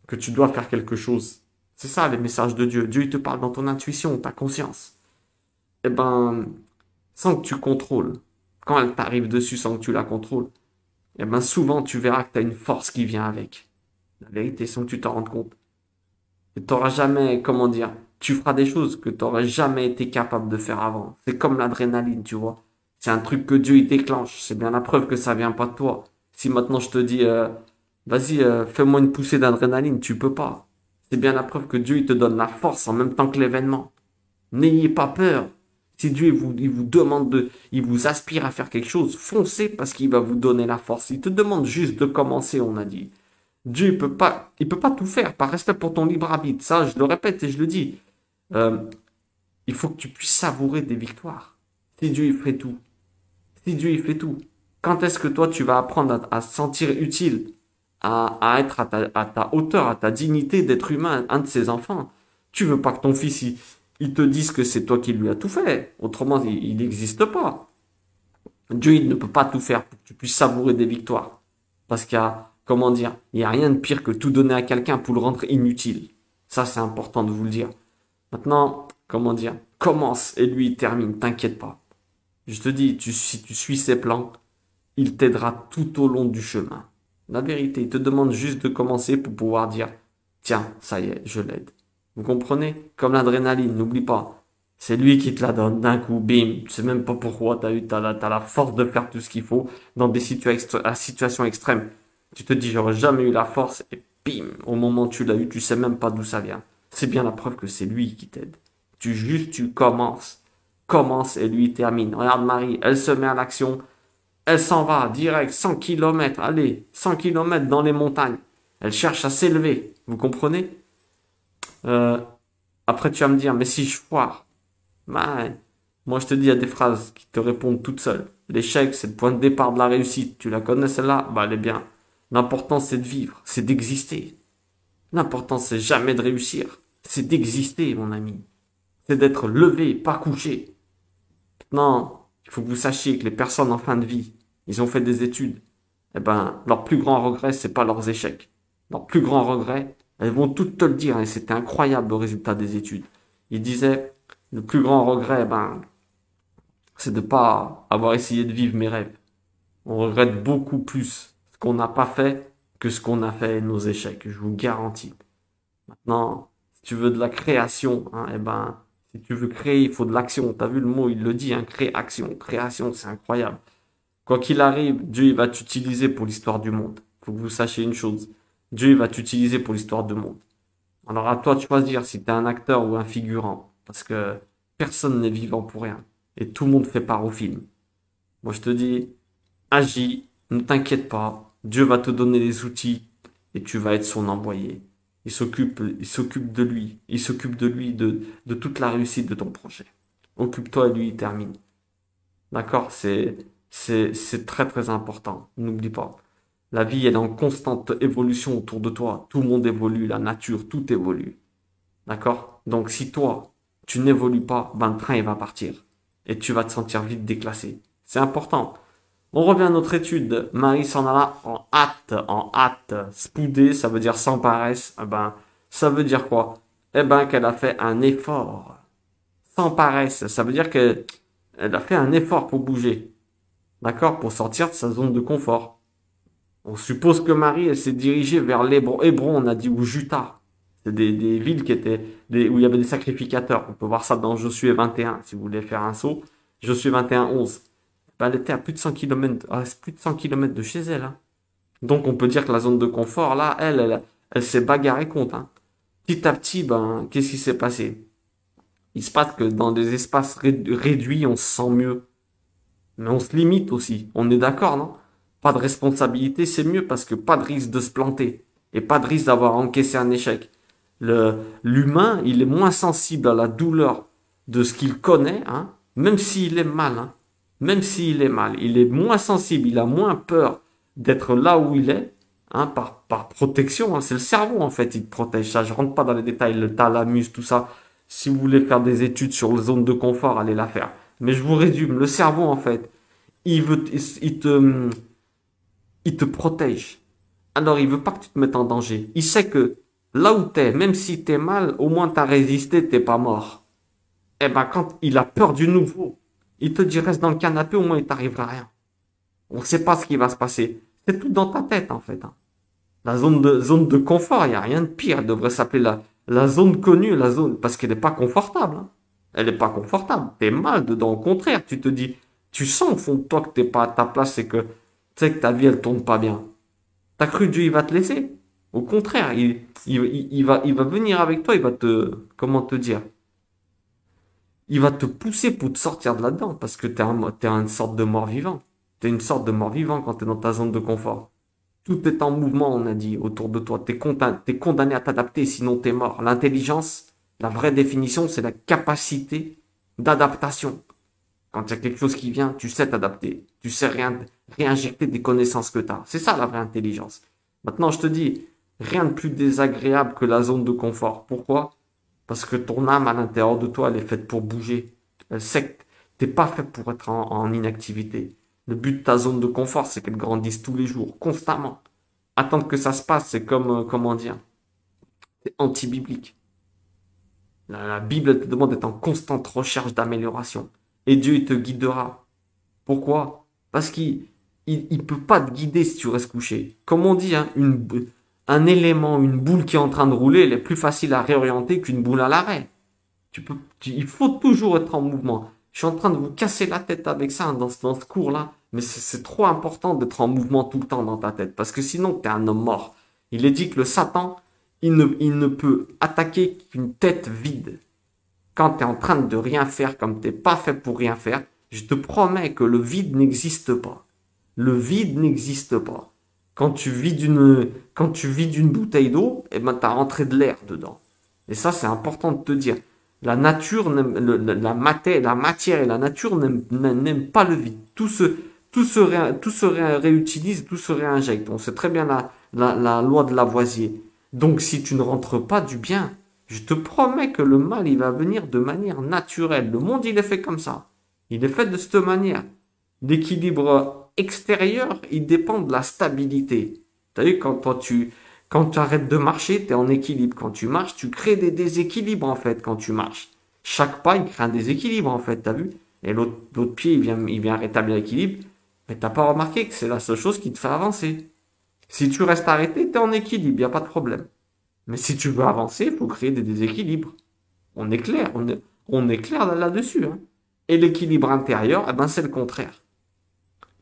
S1: que tu dois faire quelque chose, c'est ça les messages de Dieu. Dieu, il te parle dans ton intuition, ta conscience. Eh ben, sans que tu contrôles, quand elle t'arrive dessus sans que tu la contrôles, eh ben, souvent tu verras que tu as une force qui vient avec. La vérité, sans que tu t'en rendes compte. Et t'auras jamais, comment dire, tu feras des choses que t'aurais jamais été capable de faire avant. C'est comme l'adrénaline, tu vois. C'est un truc que Dieu il déclenche. C'est bien la preuve que ça vient pas de toi. Si maintenant je te dis, vas-y, fais-moi une poussée d'adrénaline, tu peux pas. C'est bien la preuve que Dieu il te donne la force en même temps que l'événement. N'ayez pas peur. Si Dieu il vous demande il vous aspire à faire quelque chose, foncez parce qu'il va vous donner la force. Il te demande juste de commencer, on a dit. Dieu il peut pas tout faire par respect pour ton libre arbitre. Ça, je le répète et je le dis. Euh, il faut que tu puisses savourer des victoires. Si Dieu il fait tout, si Dieu il fait tout, quand est-ce que toi tu vas apprendre à se sentir utile, à être à ta hauteur, à ta dignité d'être humain, un de ses enfants? Tu veux pas que ton fils il te dise que c'est toi qui lui as tout fait. Autrement, il n'existe pas. Dieu il ne peut pas tout faire pour que tu puisses savourer des victoires. Parce qu'il y a, comment dire, il n'y a rien de pire que tout donner à quelqu'un pour le rendre inutile. Ça, c'est important de vous le dire. Maintenant, comment dire, commence et lui il termine, t'inquiète pas. Je te dis, si tu suis ses plans, il t'aidera tout au long du chemin. La vérité, il te demande juste de commencer pour pouvoir dire, tiens, ça y est, je l'aide. Vous comprenez? Comme l'adrénaline, n'oublie pas. C'est lui qui te la donne d'un coup, bim. Tu sais même pas pourquoi t'as la force de faire tout ce qu'il faut dans des situations extrêmes. Tu te dis, j'aurais jamais eu la force et bim, au moment où tu l'as eu, tu sais même pas d'où ça vient. C'est bien la preuve que c'est lui qui t'aide. Tu commences. Commence et lui termine. Regarde Marie, elle se met à l'action. Elle s'en va direct, 100 kilomètres. Allez, 100 kilomètres dans les montagnes. Elle cherche à s'élever. Vous comprenez? Euh, Après, tu vas me dire, mais si je foire, ben, moi je te dis, il y a des phrases qui te répondent toutes seules. L'échec, c'est le point de départ de la réussite. Tu la connais celle-là? Bah, elle est bien. L'important, c'est de vivre, c'est d'exister. L'important, c'est jamais de réussir. C'est d'exister, mon ami. C'est d'être levé, pas couché. Non, il faut que vous sachiez que les personnes en fin de vie, ils ont fait des études. Eh ben, leur plus grand regret, c'est pas leurs échecs. Leur plus grand regret, elles vont toutes te le dire, et c'était incroyable le résultat des études. Ils disaient, le plus grand regret, ben, c'est de pas avoir essayé de vivre mes rêves. On regrette beaucoup plus ce qu'on n'a pas fait que ce qu'on a fait, nos échecs, je vous garantis. Maintenant, si tu veux de la création, hein, eh ben, si tu veux créer, il faut de l'action. T'as vu le mot, il le dit, hein, création. Création, c'est incroyable. Quoi qu'il arrive, Dieu, il va t'utiliser pour l'histoire du monde. Faut que vous sachiez une chose. Dieu, il va t'utiliser pour l'histoire du monde. Alors, à toi de choisir si t'es un acteur ou un figurant. Parce que personne n'est vivant pour rien. Et tout le monde fait part au film. Moi, je te dis, agis, ne t'inquiète pas. Dieu va te donner les outils et tu vas être son envoyé. Il s'occupe de lui. Il s'occupe de lui, de toute la réussite de ton projet. Occupe-toi et lui, il termine. D'accord? C'est très très important. N'oublie pas. La vie, elle est en constante évolution autour de toi. Tout le monde évolue, la nature, tout évolue. D'accord? Donc si toi, tu n'évolues pas, ben le train, il va partir. Et tu vas te sentir vite déclassé. C'est important. On revient à notre étude. Marie s'en alla en hâte, en hâte. Spoudé, ça veut dire sans paresse. Eh ben, ça veut dire quoi? Eh ben, qu'elle a fait un effort. Sans paresse, ça veut dire qu'elle a fait un effort pour bouger. D'accord? Pour sortir de sa zone de confort. On suppose que Marie, elle s'est dirigée vers Hébron, on a dit, ou Juta. C'est des villes qui étaient, où il y avait des sacrificateurs. On peut voir ça dans Josué 21, si vous voulez faire un saut. Josué 21, 11. Ben, elle était à plus de 100 km, plus de 100 kilomètres de chez elle, hein. Donc, on peut dire que la zone de confort, là, elle s'est bagarrée contre, hein. Petit à petit, ben, qu'est-ce qui s'est passé? Il se passe que dans des espaces réduits, on se sent mieux. Mais on se limite aussi. On est d'accord, non? Pas de responsabilité, c'est mieux parce que pas de risque de se planter. Et pas de risque d'avoir encaissé un échec. L'humain, il est moins sensible à la douleur de ce qu'il connaît, hein, même s'il est mal, hein. Même s'il est mal, il est moins sensible, il a moins peur d'être là où il est, hein, par protection, hein. C'est le cerveau, en fait, il te protège. Ça, je rentre pas dans les détails, le thalamus, tout ça. Si vous voulez faire des études sur les zones de confort, allez la faire. Mais je vous résume, le cerveau, en fait, il veut, il te protège. Alors, il veut pas que tu te mettes en danger. Il sait que là où t'es, même si t'es mal, au moins t'as résisté, t'es pas mort. Eh ben, quand il a peur du nouveau, il te dit reste dans le canapé, au moins il t'arrivera rien. On sait pas ce qui va se passer. C'est tout dans ta tête, en fait, hein. La zone de confort, il n'y a rien de pire. Elle devrait s'appeler la zone connue, la zone, parce qu'elle n'est pas confortable, hein. Elle n'est pas confortable. T'es mal dedans. Au contraire, tu te dis, tu sens au fond de toi que t'es pas à ta place et que, tu sais que ta vie, elle tourne pas bien. T'as cru que Dieu, il va te laisser? Au contraire, il va venir avec toi, il va comment te dire? Il va te pousser pour te sortir de là-dedans, parce que t'es une sorte de mort-vivant. T'es une sorte de mort-vivant quand t'es dans ta zone de confort. Tout est en mouvement, on a dit, autour de toi. T'es condamné à t'adapter, sinon t'es mort. L'intelligence, la vraie définition, c'est la capacité d'adaptation. Quand il y a quelque chose qui vient, tu sais t'adapter. Tu sais réinjecter des connaissances que tu as. C'est ça la vraie intelligence. Maintenant, je te dis, rien de plus désagréable que la zone de confort. Pourquoi? Parce que ton âme à l'intérieur de toi, elle est faite pour bouger. Elle sait que t'es pas fait pour être en inactivité. Le but de ta zone de confort, c'est qu'elle grandisse tous les jours, constamment. Attendre que ça se passe, c'est comme, comment dire, c'est anti-biblique. La Bible, elle te demande d'être en constante recherche d'amélioration. Et Dieu, il te guidera. Pourquoi? Parce qu'il il peut pas te guider si tu restes couché. Comme on dit, hein, un élément, une boule qui est en train de rouler, elle est plus facile à réorienter qu'une boule à l'arrêt. Il faut toujours être en mouvement. Je suis en train de vous casser la tête avec ça, hein, dans ce cours-là. Mais c'est trop important d'être en mouvement tout le temps dans ta tête. Parce que sinon, tu es un homme mort. Il est dit que le Satan, il ne peut attaquer qu'une tête vide. Quand tu es en train de rien faire, comme t'es pas fait pour rien faire, je te promets que le vide n'existe pas. Le vide n'existe pas. Quand tu vides une bouteille d'eau, eh ben, t'as rentré de l'air dedans. Et ça, c'est important de te dire. La nature, la matière et la nature n'aiment pas le vide. Tout se réutilise, tout se réinjecte. On sait très bien la loi de Lavoisier. Donc, si tu ne rentres pas du bien, je te promets que le mal, il va venir de manière naturelle. Le monde, il est fait comme ça. Il est fait de cette manière. L'équilibre extérieur, il dépend de la stabilité. Tu as vu, quand tu arrêtes de marcher, tu es en équilibre. Quand tu marches, tu crées des déséquilibres, en fait, quand tu marches. Chaque pas, il crée un déséquilibre, en fait, tu as vu? Et l'autre pied, il vient rétablir l'équilibre. Mais t'as pas remarqué que c'est la seule chose qui te fait avancer. Si tu restes arrêté, tu es en équilibre, il n'y a pas de problème. Mais si tu veux avancer, il faut créer des déséquilibres. On est clair, on est clair là-dessus. Hein. Et l'équilibre intérieur, eh ben, c'est le contraire.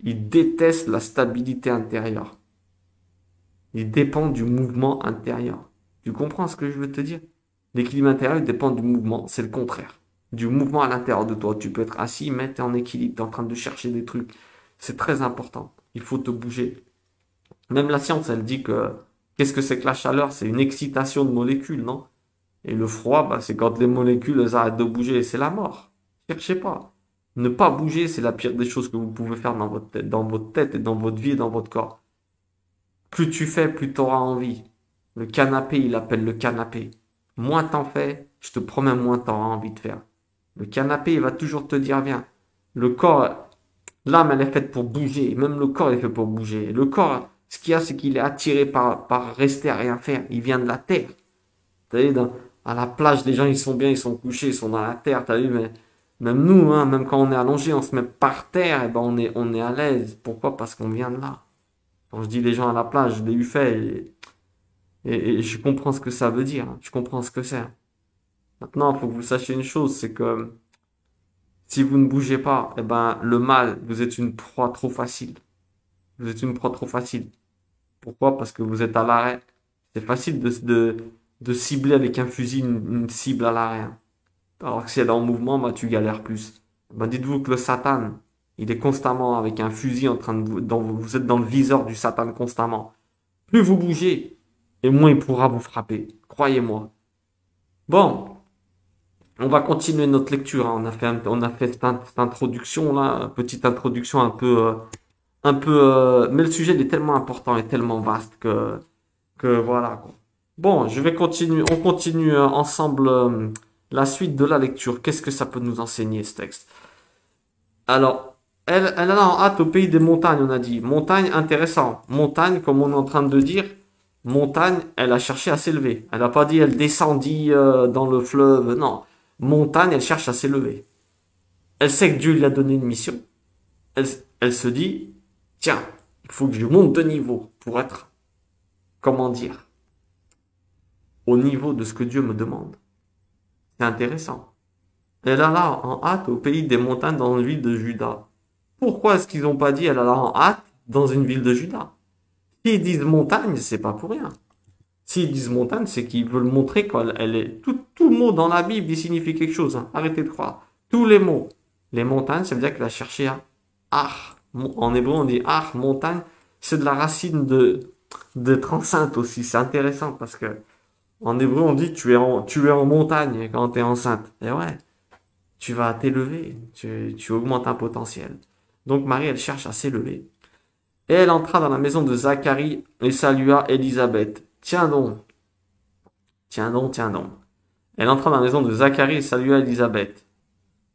S1: Il déteste la stabilité intérieure. Il dépend du mouvement intérieur. Tu comprends ce que je veux te dire? L'équilibre intérieur, il dépend du mouvement. C'est le contraire. Du mouvement à l'intérieur de toi. Tu peux être assis, mais tu es en équilibre. Tu es en train de chercher des trucs. C'est très important. Il faut te bouger. Même la science, elle dit que qu'est-ce que c'est que la chaleur? C'est une excitation de molécules, non? Et le froid, bah, c'est quand les molécules elles arrêtent de bouger. C'est la mort. Cherchez pas. Ne pas bouger, c'est la pire des choses que vous pouvez faire dans votre tête et dans votre vie et dans votre corps. Plus tu fais, plus tu auras envie. Le canapé, il appelle le canapé. Moins t'en fais, je te promets, moins t'auras envie de faire. Le canapé, il va toujours te dire, viens. Le corps, l'âme, elle est faite pour bouger. Même le corps est fait pour bouger. Le corps, ce qu'il y a, c'est qu'il est attiré par rester à rien faire. Il vient de la terre. T'as vu, à la plage, les gens, ils sont bien, ils sont couchés, ils sont dans la terre. T'as vu, mais même nous, hein, même quand on est allongé, on se met par terre, et ben on est à l'aise. Pourquoi? Parce qu'on vient de là. Quand je dis les gens à la plage, je l'ai eu fait et je comprends ce que ça veut dire. Hein. Je comprends ce que c'est. Maintenant, il faut que vous sachiez une chose, c'est que si vous ne bougez pas, eh ben, le mal, vous êtes une proie trop facile. Vous êtes une proie trop facile. Pourquoi? Parce que vous êtes à l'arrêt. C'est facile de cibler avec un fusil une cible à l'arrêt. Hein. Alors que si elle est en mouvement, bah, tu galères plus. Bah, dites-vous que le Satan, il est constamment avec un fusil en train de vous êtes dans le viseur du Satan constamment. Plus vous bougez, et moins il pourra vous frapper. Croyez-moi. Bon, on va continuer notre lecture. Hein. On a fait cette introduction là, petite introduction mais le sujet il est tellement important et tellement vaste que voilà. Quoi. Bon, on continue ensemble la suite de la lecture. Qu'est-ce que ça peut nous enseigner ce texte? Alors, elle a en hâte au pays des montagnes, on a dit. Montagne, intéressant. Montagne, comme on est en train de dire, montagne, elle a cherché à s'élever. Elle n'a pas dit elle descendit dans le fleuve, non. Montagne, elle cherche à s'élever. Elle sait que Dieu lui a donné une mission. Elle, elle se dit, tiens, il faut que je monte de niveau pour être, comment dire, au niveau de ce que Dieu me demande. C'est intéressant. Elle alla en hâte au pays des montagnes dans une ville de Juda. Pourquoi est-ce qu'ils n'ont pas dit elle alla en hâte dans une ville de Juda? S'ils disent montagne, c'est pas pour rien. S'ils disent montagne, c'est qu'ils veulent montrer qu'elle est... Tout mot dans la Bible, il signifie quelque chose. Hein. Arrêtez de croire. Tous les mots. Les montagnes, ça veut dire qu'elle a cherché à Ar. En hébreu, on dit Ar, montagne. C'est de la racine d'être enceinte aussi. C'est intéressant parce que en hébreu, on dit tu es en montagne quand tu es enceinte. Et ouais, tu vas t'élever. Tu augmentes un potentiel. Donc Marie, elle cherche à s'élever. Et elle entra dans la maison de Zacharie et salua Élisabeth. Tiens donc. Tiens donc, tiens donc. Elle entra dans la maison de Zacharie et salua Élisabeth.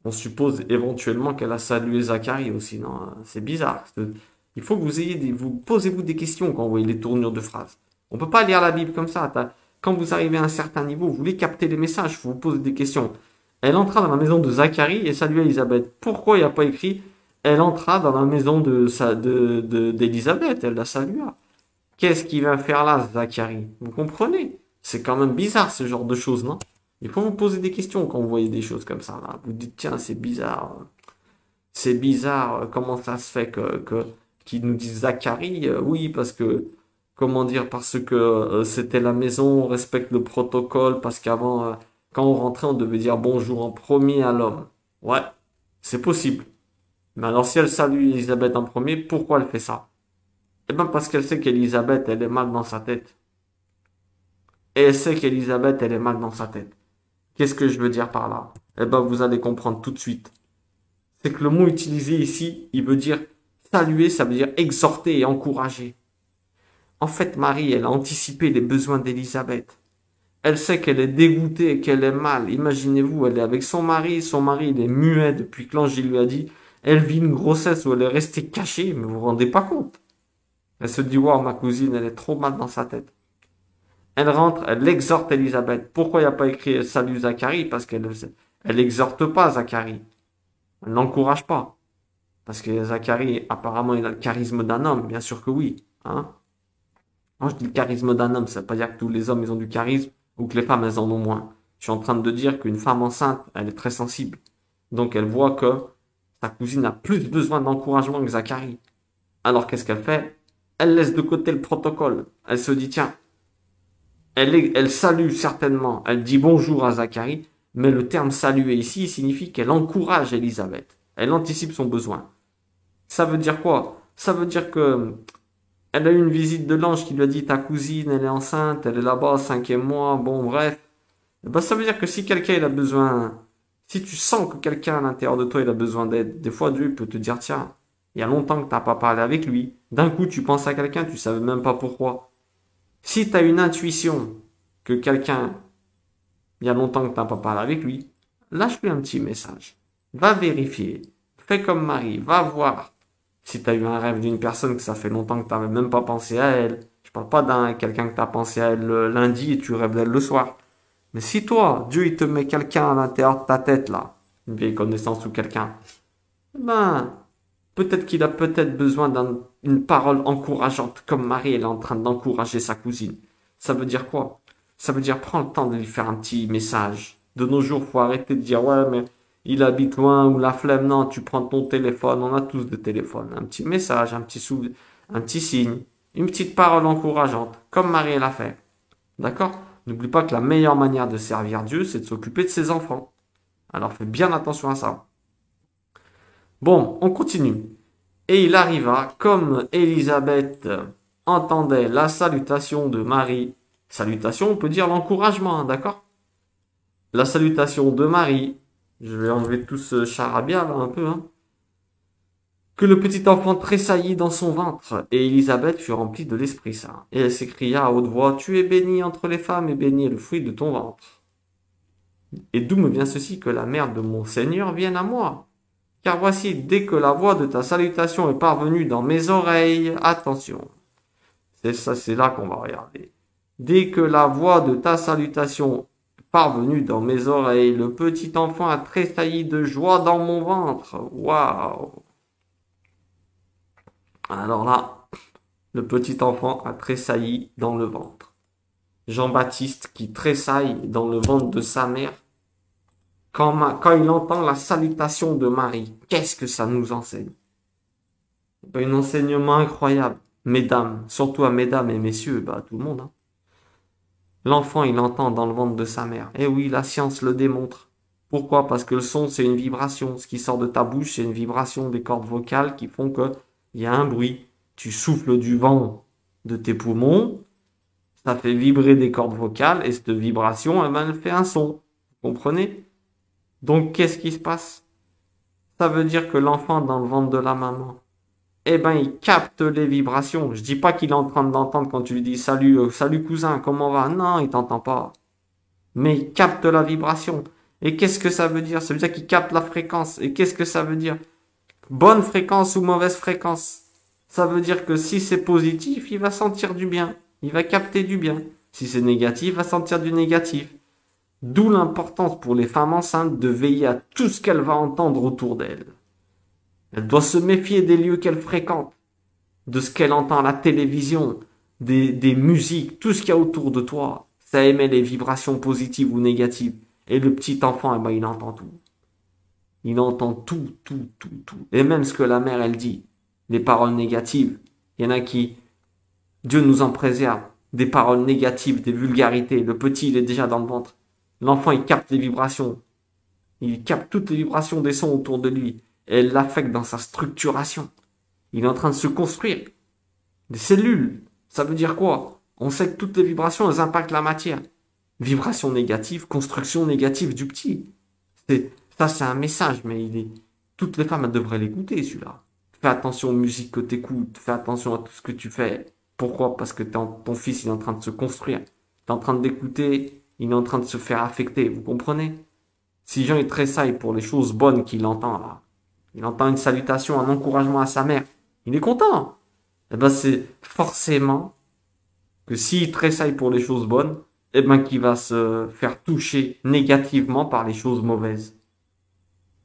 S1: On suppose éventuellement qu'elle a salué Zacharie aussi, non? C'est bizarre. Il faut que vous posez-vous des questions quand vous voyez les tournures de phrases. On peut pas lire la Bible comme ça. Quand vous arrivez à un certain niveau, vous voulez capter les messages, vous vous posez des questions. Elle entra dans la maison de Zacharie et salua Élisabeth. Pourquoi il n'y a pas écrit Elle entra dans la maison d'Élisabeth, elle la salua. Qu'est-ce qu'il va faire là, Zacharie? Vous comprenez? C'est quand même bizarre ce genre de choses, non? Il faut vous poser des questions quand vous voyez des choses comme ça, là. Vous dites, tiens, c'est bizarre. C'est bizarre, comment ça se fait qu'ils nous disent Zacharie? Oui, parce que, comment dire, parce que c'était la maison, on respecte le protocole, parce qu'avant, quand on rentrait, on devait dire bonjour en premier à l'homme. Ouais, c'est possible. Mais alors, si elle salue Elisabeth en premier, pourquoi elle fait ça? Eh ben, parce qu'elle sait qu'Elisabeth, elle est mal dans sa tête. Et elle sait qu'Elisabeth, elle est mal dans sa tête. Qu'est-ce que je veux dire par là? Eh ben, vous allez comprendre tout de suite. C'est que le mot utilisé ici, il veut dire saluer, ça veut dire exhorter et encourager. En fait, Marie, elle a anticipé les besoins d'Élisabeth. Elle sait qu'elle est dégoûtée et qu'elle est mal. Imaginez-vous, elle est avec son mari il est muet depuis que l'ange lui a dit, elle vit une grossesse où elle est restée cachée, mais vous vous rendez pas compte. Elle se dit, wow, ma cousine, elle est trop mal dans sa tête. Elle rentre, elle exhorte Élisabeth. Pourquoi il n'y a pas écrit salut Zacharie? Parce elle exhorte pas Zacharie. Elle n'encourage pas. Parce que Zacharie, apparemment, il a le charisme d'un homme. Bien sûr que oui. Hein? Quand je dis le charisme d'un homme, ça veut pas dire que tous les hommes, ils ont du charisme ou que les femmes, elles en ont moins. Je suis en train de dire qu'une femme enceinte, elle est très sensible. Donc, elle voit que sa cousine a plus besoin d'encouragement que Zacharie. Alors, qu'est-ce qu'elle fait? Elle laisse de côté le protocole. Elle se dit, tiens, elle salue certainement. Elle dit bonjour à Zacharie. Mais le terme saluer ici signifie qu'elle encourage Élisabeth. Elle anticipe son besoin. Ça veut dire quoi? Ça veut dire que elle a eu une visite de l'ange qui lui a dit ta cousine, elle est enceinte, elle est là-bas, 5e mois, bon bref. Eh ben, ça veut dire que si quelqu'un il a besoin, si tu sens que quelqu'un à l'intérieur de toi il a besoin d'aide, des fois Dieu peut te dire tiens, il y a longtemps que t'as pas parlé avec lui. D'un coup tu penses à quelqu'un, tu savais même pas pourquoi. Si tu as une intuition que quelqu'un, il y a longtemps que t'as pas parlé avec lui, lâche-lui un petit message. Va vérifier. Fais comme Marie, va voir. Si tu as eu un rêve d'une personne que ça fait longtemps que tu n'avais même pas pensé à elle, je parle pas d'un quelqu'un que tu as pensé à elle le lundi et tu rêves d'elle le soir. Mais si toi, Dieu, il te met quelqu'un à l'intérieur de ta tête, là, une vieille connaissance ou quelqu'un, ben, peut-être qu'il a peut-être besoin d'une parole encourageante, comme Marie, elle est en train d'encourager sa cousine. Ça veut dire quoi? Ça veut dire prends le temps de lui faire un petit message. De nos jours, faut arrêter de dire ouais, mais il habite loin ou la flemme. Non, tu prends ton téléphone, on a tous des téléphones. Un petit message, un petit signe, une petite parole encourageante, comme Marie l'a fait. D'accord? N'oublie pas que la meilleure manière de servir Dieu, c'est de s'occuper de ses enfants. Alors fais bien attention à ça. Bon, on continue. Et il arriva, comme Élisabeth entendait la salutation de Marie, salutation, on peut dire l'encouragement, hein, d'accord? La salutation de Marie, je vais enlever tout ce charabia là un peu, hein, que le petit enfant tressaillit dans son ventre, et Élisabeth fut remplie de l'Esprit Saint. Et elle s'écria à haute voix, tu es bénie entre les femmes, et béni est le fruit de ton ventre. Et d'où me vient ceci que la mère de mon Seigneur vienne à moi? Car voici, dès que la voix de ta salutation est parvenue dans mes oreilles, attention, c'est ça, c'est là qu'on va regarder. Dès que la voix de ta salutation est parvenue dans mes oreilles, le petit enfant a tressailli de joie dans mon ventre. Waouh! Alors là, le petit enfant a tressailli dans le ventre. Jean-Baptiste qui tressaille dans le ventre de sa mère, quand il entend la salutation de Marie, qu'est-ce que ça nous enseigne? Un enseignement incroyable. Mesdames, surtout à mesdames et messieurs, bah, tout le monde, hein. L'enfant, il entend dans le ventre de sa mère. Eh oui, la science le démontre. Pourquoi? Parce que le son, c'est une vibration. Ce qui sort de ta bouche, c'est une vibration des cordes vocales qui font que il y a un bruit. Tu souffles du vent de tes poumons, ça fait vibrer des cordes vocales, et cette vibration, eh ben, elle fait un son. Vous comprenez? Donc, qu'est-ce qui se passe? Ça veut dire que l'enfant dans le ventre de la maman, eh ben, il capte les vibrations. Je dis pas qu'il est en train d'entendre quand tu lui dis salut, salut cousin, comment va? Non, il t'entend pas. Mais il capte la vibration. Et qu'est-ce que ça veut dire? Ça veut dire qu'il capte la fréquence. Et qu'est-ce que ça veut dire? Bonne fréquence ou mauvaise fréquence? Ça veut dire que si c'est positif, il va sentir du bien. Il va capter du bien. Si c'est négatif, il va sentir du négatif. D'où l'importance pour les femmes enceintes de veiller à tout ce qu'elle va entendre autour d'elle. Elle doit se méfier des lieux qu'elle fréquente, de ce qu'elle entend à la télévision, des musiques, tout ce qu'il y a autour de toi. Ça émet les vibrations positives ou négatives. Et le petit enfant, eh ben, il entend tout. Il entend tout, tout, tout, tout. Et même ce que la mère, elle dit. Des paroles négatives. Il y en a qui, Dieu nous en préserve. Des paroles négatives, des vulgarités. Le petit, il est déjà dans le ventre. L'enfant, il capte les vibrations. Il capte toutes les vibrations des sons autour de lui. Et elle l'affecte dans sa structuration. Il est en train de se construire. Des cellules. Ça veut dire quoi? On sait que toutes les vibrations, elles impactent la matière. Vibration négative, construction négative du petit. Ça, c'est un message, mais toutes les femmes, elles devraient l'écouter, celui-là. Fais attention aux musiques que tu écoutes. Fais attention à tout ce que tu fais. Pourquoi? Parce que ton fils, il est en train de se construire. Tu es en train de l'écouter. Il est en train de se faire affecter. Vous comprenez? Si Jean est tressaille pour les choses bonnes qu'il entend, là. Il entend une salutation, un encouragement à sa mère. Il est content. Eh ben, c'est forcément que s'il tressaille pour les choses bonnes, eh ben, qu'il va se faire toucher négativement par les choses mauvaises.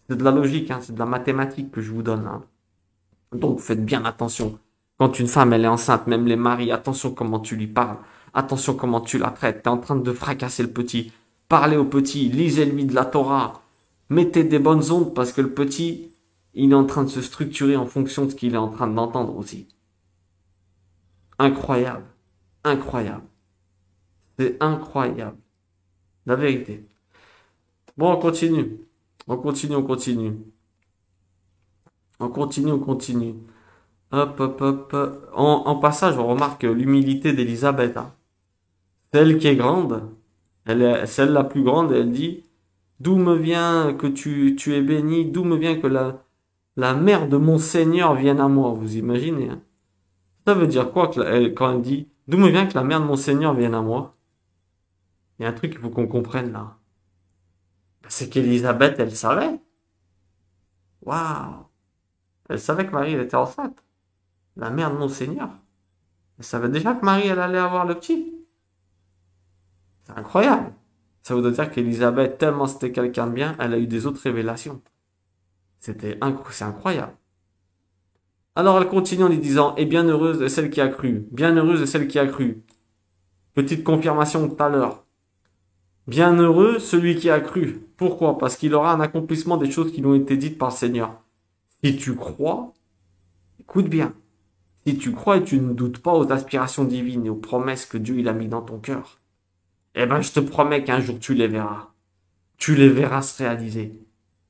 S1: C'est de la logique, hein, c'est de la mathématique que je vous donne. Hein. Donc, faites bien attention. Quand une femme, elle est enceinte, même les maris, attention comment tu lui parles. Attention comment tu la traites. T'es en train de fracasser le petit. Parlez au petit, lisez-lui de la Torah. Mettez des bonnes ondes parce que le petit, il est en train de se structurer en fonction de ce qu'il est en train d'entendre aussi. Incroyable. Incroyable. C'est incroyable. La vérité. Bon, on continue. On continue, on continue. On continue, on continue. Hop, hop, hop. En passage, on remarque l'humilité d'Élisabeth. Hein. Celle qui est grande, elle est celle la plus grande, elle dit, d'où me vient que tu es béni, d'où me vient que la mère de mon Seigneur vienne à moi. Vous imaginez, hein? Ça veut dire quoi quand elle dit, d'où me vient que la mère de mon Seigneur vienne à moi? Il y a un truc qu'il faut qu'on comprenne là. C'est qu'Élisabeth, elle savait. Waouh! Elle savait que Marie, elle était enceinte. La mère de mon Seigneur. Elle savait déjà que Marie, elle allait avoir le petit. C'est incroyable. Ça voudrait dire qu'Élisabeth, tellement c'était quelqu'un de bien, elle a eu des autres révélations. C'est incroyable. Alors elle continue en lui disant, et bienheureuse est celle qui a cru. Bienheureuse est celle qui a cru. Petite confirmation tout à l'heure. Bienheureux celui qui a cru. Pourquoi? Parce qu'il aura un accomplissement des choses qui lui ont été dites par le Seigneur. Si tu crois, écoute bien. Si tu crois et tu ne doutes pas aux aspirations divines et aux promesses que Dieu il a mis dans ton cœur, eh ben je te promets qu'un jour tu les verras. Tu les verras se réaliser.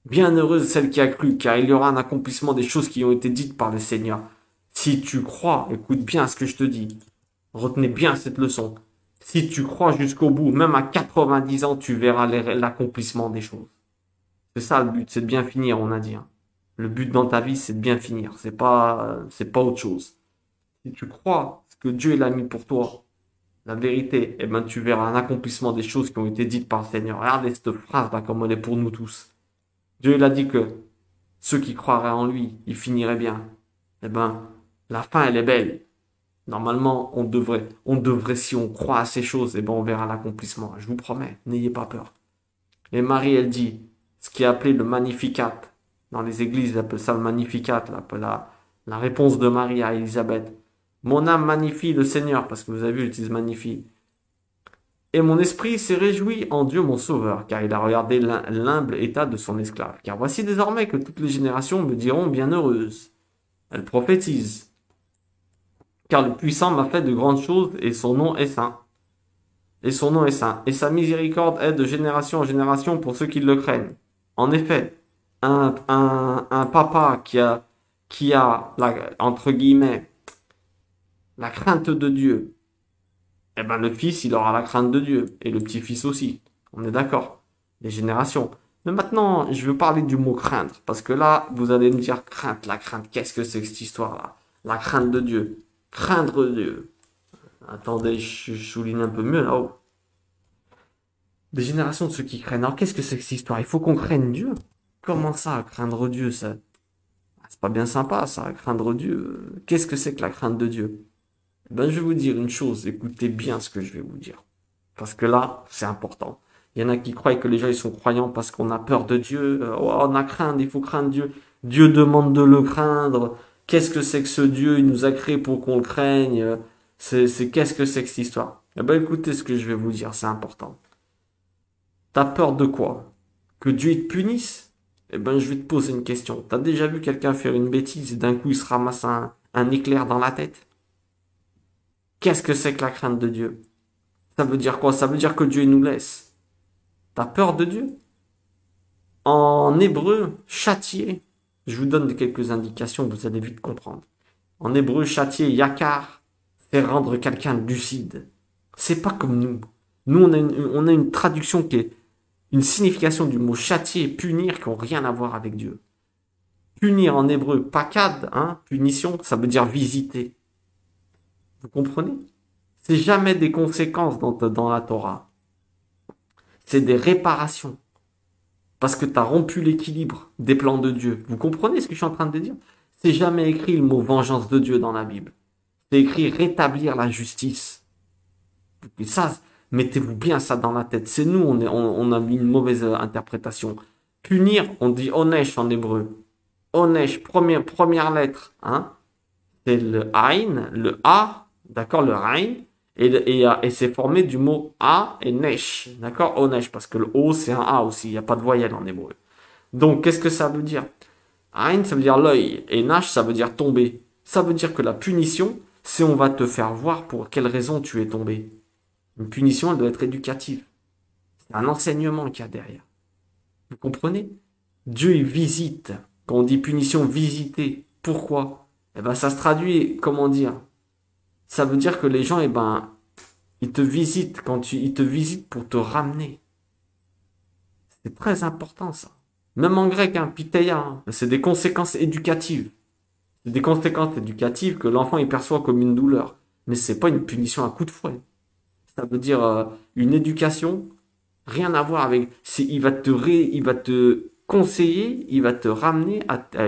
S1: Bienheureuse celle qui a cru, car il y aura un accomplissement des choses qui ont été dites par le Seigneur. Si tu crois, écoute bien ce que je te dis. Retenez bien cette leçon. Si tu crois jusqu'au bout, même à 90 ans, tu verras l'accomplissement des choses. C'est ça le but, c'est de bien finir, on a dit. Hein. Le but dans ta vie, c'est de bien finir. C'est pas autre chose. Si tu crois ce que Dieu l'a mis pour toi, la vérité, eh ben, tu verras un accomplissement des choses qui ont été dites par le Seigneur. Regardez cette phrase-là, comme elle est pour nous tous. Dieu, il a dit que ceux qui croiraient en lui, ils finiraient bien. Eh ben, la fin, elle est belle. Normalement, on devrait, si on croit à ces choses, eh ben, on verra l'accomplissement. Je vous promets, n'ayez pas peur. Et Marie, elle dit, ce qui est appelé le Magnificat. Dans les églises, ils appellent ça le Magnificat, la réponse de Marie à Élisabeth. Mon âme magnifie le Seigneur, parce que vous avez vu, il utilise magnifie. Et mon esprit s'est réjoui en Dieu mon Sauveur, car il a regardé l'humble état de son esclave. Car voici désormais que toutes les générations me diront bienheureuse. Elle prophétise. Car le puissant m'a fait de grandes choses, et son nom est saint. Et son nom est saint. Et sa miséricorde est de génération en génération pour ceux qui le craignent. En effet, un papa qui a entre guillemets, la crainte de Dieu, eh ben le fils, il aura la crainte de Dieu. Et le petit-fils aussi. On est d'accord. Les générations. Mais maintenant, je veux parler du mot craindre. Parce que là, vous allez me dire crainte, la crainte. Qu'est-ce que c'est que cette histoire-là? La crainte de Dieu. Craindre Dieu. Attendez, je souligne un peu mieux là-haut. Des générations de ceux qui craignent. Alors, qu'est-ce que c'est que cette histoire? Il faut qu'on craigne Dieu. Comment ça, craindre Dieu, ça? C'est pas bien sympa, ça, craindre Dieu. Qu'est-ce que c'est que la crainte de Dieu? Ben, je vais vous dire une chose, écoutez bien ce que je vais vous dire. Parce que là, c'est important. Il y en a qui croient que les gens, ils sont croyants parce qu'on a peur de Dieu. Oh, on a crainte, il faut craindre Dieu. Dieu demande de le craindre. Qu'est-ce que c'est que ce Dieu? Il nous a créé pour qu'on le craigne. Qu'est-ce que c'est que cette histoire? Eh ben, écoutez ce que je vais vous dire, c'est important. T'as peur de quoi? Que Dieu il te punisse? Eh ben, je vais te poser une question. T'as déjà vu quelqu'un faire une bêtise et d'un coup il se ramasse un éclair dans la tête? Qu'est-ce que c'est que la crainte de Dieu? Ça veut dire quoi? Ça veut dire que Dieu il nous laisse. T'as peur de Dieu? En hébreu, châtier. Je vous donne quelques indications, vous allez vite comprendre. En hébreu, châtier, yakar, c'est rendre quelqu'un lucide. C'est pas comme nous. Nous, on a une traduction qui est une signification du mot châtier et punir qui n'ont rien à voir avec Dieu. Punir en hébreu, pakad, hein, punition, ça veut dire visiter. Vous comprenez? C'est jamais des conséquences dans la Torah. C'est des réparations. Parce que tu as rompu l'équilibre des plans de Dieu. Vous comprenez ce que je suis en train de dire? C'est jamais écrit le mot vengeance de Dieu dans la Bible. C'est écrit rétablir la justice. Et ça, mettez-vous bien ça dans la tête. C'est nous, on a mis une mauvaise interprétation. Punir, on dit onesh en hébreu. Onesh, première lettre, hein, c'est le Ain, le A, d'accord, le Ain, et c'est formé du mot A et Nesh, d'accord, Onesh, parce que le O c'est un A aussi, il n'y a pas de voyelle en hébreu. Donc, qu'est-ce que ça veut dire? Ain, ça veut dire l'œil, et Nash, ça veut dire tomber. Ça veut dire que la punition, c'est on va te faire voir pour quelle raison tu es tombé. Une punition, elle doit être éducative. C'est un enseignement qu'il y a derrière. Vous comprenez? Dieu, il visite. Quand on dit punition, visiter. Pourquoi? Eh ben, ça se traduit, comment dire? Ça veut dire que les gens, eh ben, ils te visitent ils te visitent pour te ramener. C'est très important, ça. Même en grec, hein, piteia, hein, c'est des conséquences éducatives. C'est des conséquences éducatives que l'enfant, il perçoit comme une douleur. Mais c'est pas une punition à coup de fouet. Ça veut dire une éducation, rien à voir avec. Il il va te conseiller, il va te ramener à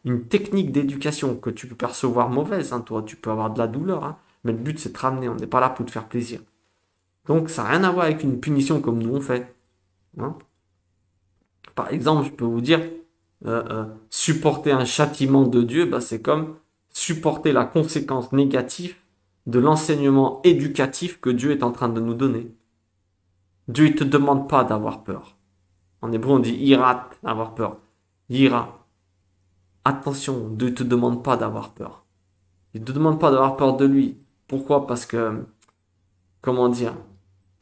S1: une technique d'éducation que tu peux percevoir mauvaise. Hein, toi, tu peux avoir de la douleur, hein, mais le but c'est de te ramener. On n'est pas là pour te faire plaisir. Donc ça n'a rien à voir avec une punition comme nous on fait. Hein. Par exemple, je peux vous dire, supporter un châtiment de Dieu, bah, c'est comme supporter la conséquence négative de l'enseignement éducatif que Dieu est en train de nous donner. Dieu ne te demande pas d'avoir peur. En hébreu, on dit irat, avoir peur. Ira. Attention, Dieu ne te demande pas d'avoir peur. Il ne te demande pas d'avoir peur de lui. Pourquoi? Parce que, comment dire,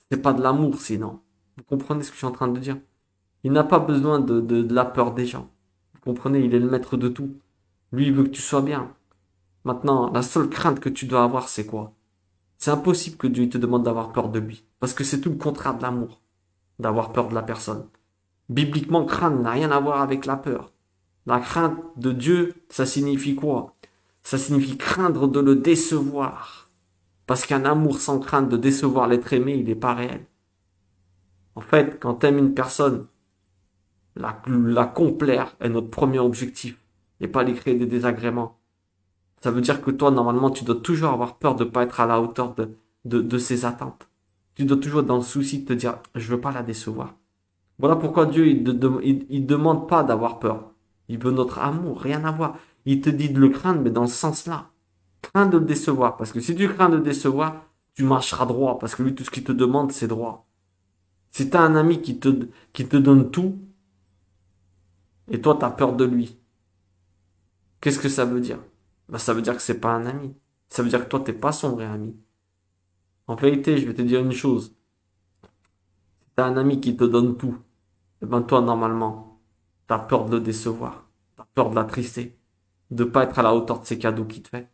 S1: c'est pas de l'amour sinon. Vous comprenez ce que je suis en train de dire? Il n'a pas besoin de la peur des gens. Vous comprenez? Il est le maître de tout. Lui, il veut que tu sois bien. Maintenant, la seule crainte que tu dois avoir, c'est quoi? C'est impossible que Dieu te demande d'avoir peur de lui. Parce que c'est tout le contraire de l'amour. D'avoir peur de la personne. Bibliquement, craindre n'a rien à voir avec la peur. La crainte de Dieu, ça signifie quoi? Ça signifie craindre de le décevoir. Parce qu'un amour sans crainte de décevoir l'être aimé, il n'est pas réel. En fait, quand tu aimes une personne, la complaire est notre premier objectif. Et pas lui créer des désagréments. Ça veut dire que toi, normalement, tu dois toujours avoir peur de ne pas être à la hauteur de ses attentes. Tu dois toujours être dans le souci de te dire, je veux pas la décevoir. Voilà pourquoi Dieu, il demande pas d'avoir peur. Il veut notre amour, rien à voir. Il te dit de le craindre, mais dans ce sens-là. Crains de le décevoir. Parce que si tu crains de le décevoir, tu marcheras droit. Parce que lui, tout ce qu'il te demande, c'est droit. Si tu as un ami qui te donne tout, et toi, tu as peur de lui, qu'est-ce que ça veut dire? Ben, ça veut dire que c'est pas un ami. Ça veut dire que toi, t'es pas son vrai ami. En vérité, je vais te dire une chose. Si t'as un ami qui te donne tout, et ben toi, normalement, t'as peur de le décevoir. T'as peur de l'attrister. De pas être à la hauteur de ses cadeaux qu'il te fait.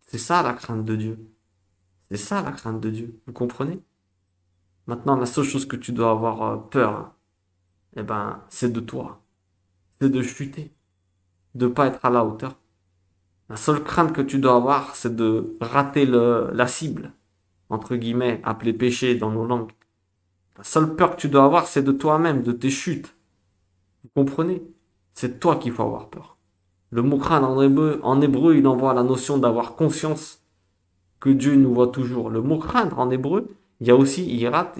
S1: C'est ça la crainte de Dieu. C'est ça la crainte de Dieu. Vous comprenez? Maintenant, la seule chose que tu dois avoir peur, hein, eh ben, c'est de toi. C'est de chuter. De pas être à la hauteur. La seule crainte que tu dois avoir, c'est de rater la cible, entre guillemets, appelée péché dans nos langues. La seule peur que tu dois avoir, c'est de toi-même, de tes chutes. Vous comprenez? C'est toi qu'il faut avoir peur. Le mot craindre en hébreu, il envoie la notion d'avoir conscience que Dieu nous voit toujours. Le mot craindre en hébreu, il y a aussi irat,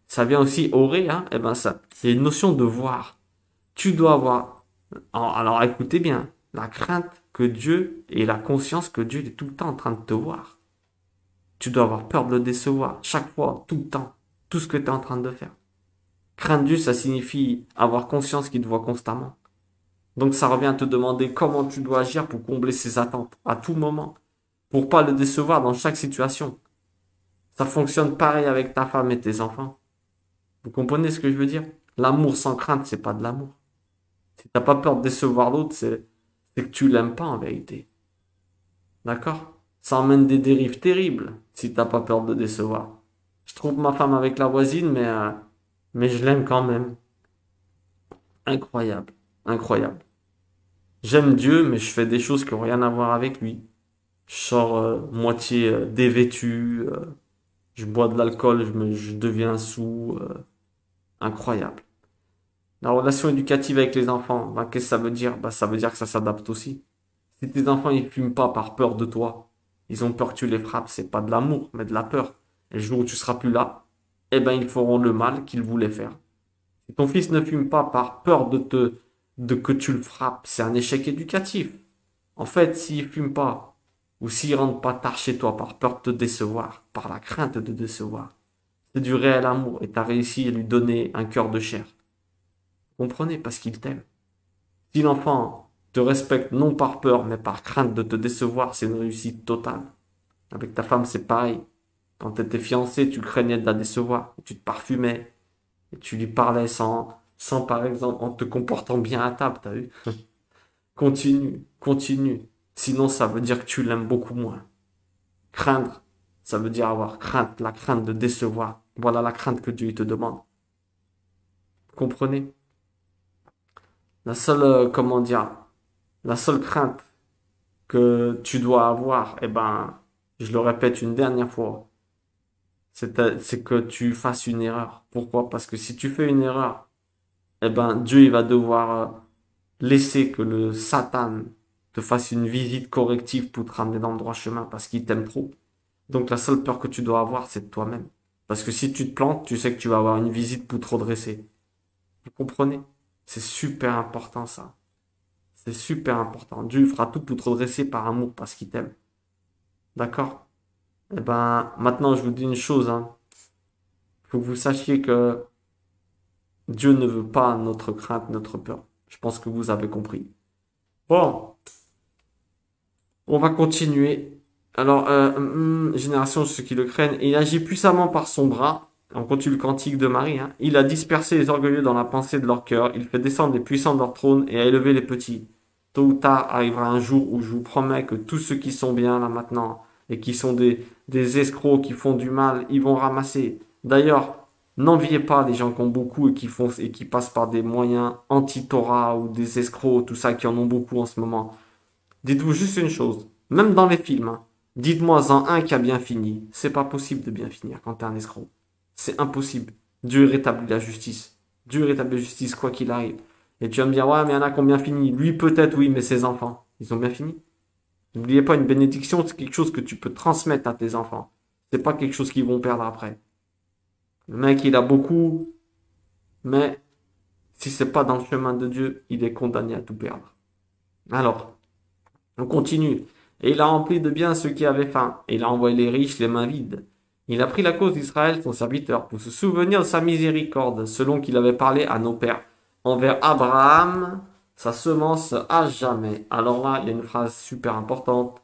S1: ça vient aussi oré, hein, et ben ça, c'est une notion de voir. Tu dois avoir Alors écoutez bien, la crainte que Dieu et la conscience que Dieu est tout le temps en train de te voir. Tu dois avoir peur de le décevoir, chaque fois, tout le temps, tout ce que tu es en train de faire. Craindre Dieu, ça signifie avoir conscience qu'il te voit constamment. Donc ça revient à te demander comment tu dois agir pour combler ses attentes, à tout moment, pour pas le décevoir dans chaque situation. Ça fonctionne pareil avec ta femme et tes enfants. Vous comprenez ce que je veux dire? L'amour sans crainte, c'est pas de l'amour. Si t'as pas peur de décevoir l'autre, c'est que tu l'aimes pas en vérité. D'accord? Ça emmène des dérives terribles si t'as pas peur de décevoir. Je trouve ma femme avec la voisine, mais je l'aime quand même. Incroyable. Incroyable. J'aime Dieu, mais je fais des choses qui n'ont rien à voir avec lui. Je sors moitié dévêtu, je bois de l'alcool, je deviens sous. Incroyable. La relation éducative avec les enfants, ben, qu'est-ce que ça veut dire? Ben, ça veut dire que ça s'adapte aussi. Si tes enfants ils fument pas par peur de toi, ils ont peur que tu les frappes, c'est pas de l'amour, mais de la peur. Et le jour où tu seras plus là, eh ben ils feront le mal qu'ils voulaient faire. Si ton fils ne fume pas par peur de que tu le frappes, c'est un échec éducatif. En fait, s'il fume pas, ou s'il rentre pas tard chez toi par peur de te décevoir, par la crainte de décevoir, c'est du réel amour et tu as réussi à lui donner un cœur de chair. Comprenez, parce qu'il t'aime. Si l'enfant te respecte non par peur, mais par crainte de te décevoir, c'est une réussite totale. Avec ta femme, c'est pareil. Quand tu étais fiancé, tu craignais de la décevoir. Tu te parfumais. Et tu lui parlais sans par exemple, en te comportant bien à table, t'as vu? Continue, continue. Sinon, ça veut dire que tu l'aimes beaucoup moins. Craindre, ça veut dire avoir crainte, la crainte de décevoir. Voilà la crainte que Dieu te demande. Vous comprenez? La seule, comment dire, la seule crainte que tu dois avoir, eh ben, je le répète une dernière fois, c'est que tu fasses une erreur. Pourquoi? Parce que si tu fais une erreur, eh ben, Dieu, il va devoir laisser que le Satan te fasse une visite corrective pour te ramener dans le droit chemin parce qu'il t'aime trop. Donc la seule peur que tu dois avoir, c'est de toi-même. Parce que si tu te plantes, tu sais que tu vas avoir une visite pour te redresser. Vous comprenez? C'est super important ça. C'est super important. Dieu fera tout pour te redresser par amour parce qu'il t'aime. D'accord? Eh ben, maintenant je vous dis une chose, hein. Faut que vous sachiez que Dieu ne veut pas notre crainte, notre peur. Je pense que vous avez compris. Bon, on va continuer. Alors, génération, ceux qui le craignent, il agit puissamment par son bras. On continue le cantique de Marie. Hein. Il a dispersé les orgueilleux dans la pensée de leur cœur. Il fait descendre les puissants de leur trône et a élevé les petits. Tôt ou tard arrivera un jour où je vous promets que tous ceux qui sont bien là maintenant et qui sont des escrocs qui font du mal, ils vont ramasser. D'ailleurs, n'enviez pas les gens qui ont beaucoup et qui font et qui passent par des moyens anti-Torah ou des escrocs, tout ça, qui en ont beaucoup en ce moment. Dites-vous juste une chose, même dans les films, hein, dites-moi-en un qui a bien fini. C'est pas possible de bien finir quand t'es un escroc. C'est impossible. Dieu rétablit la justice. Dieu rétablit la justice quoi qu'il arrive. Et tu vas me dire, ouais, mais il y en a qui ont bien fini. Lui peut-être, oui, mais ses enfants, ils ont bien fini. N'oubliez pas, une bénédiction, c'est quelque chose que tu peux transmettre à tes enfants. C'est pas quelque chose qu'ils vont perdre après. Le mec, il a beaucoup, mais si c'est pas dans le chemin de Dieu, il est condamné à tout perdre. Alors, on continue. Et il a rempli de biens ceux qui avaient faim, et il a envoyé les riches les mains vides. Il a pris la cause d'Israël, son serviteur, pour se souvenir de sa miséricorde, selon qu'il avait parlé à nos pères, envers Abraham, sa semence à jamais. Alors là, il y a une phrase super importante.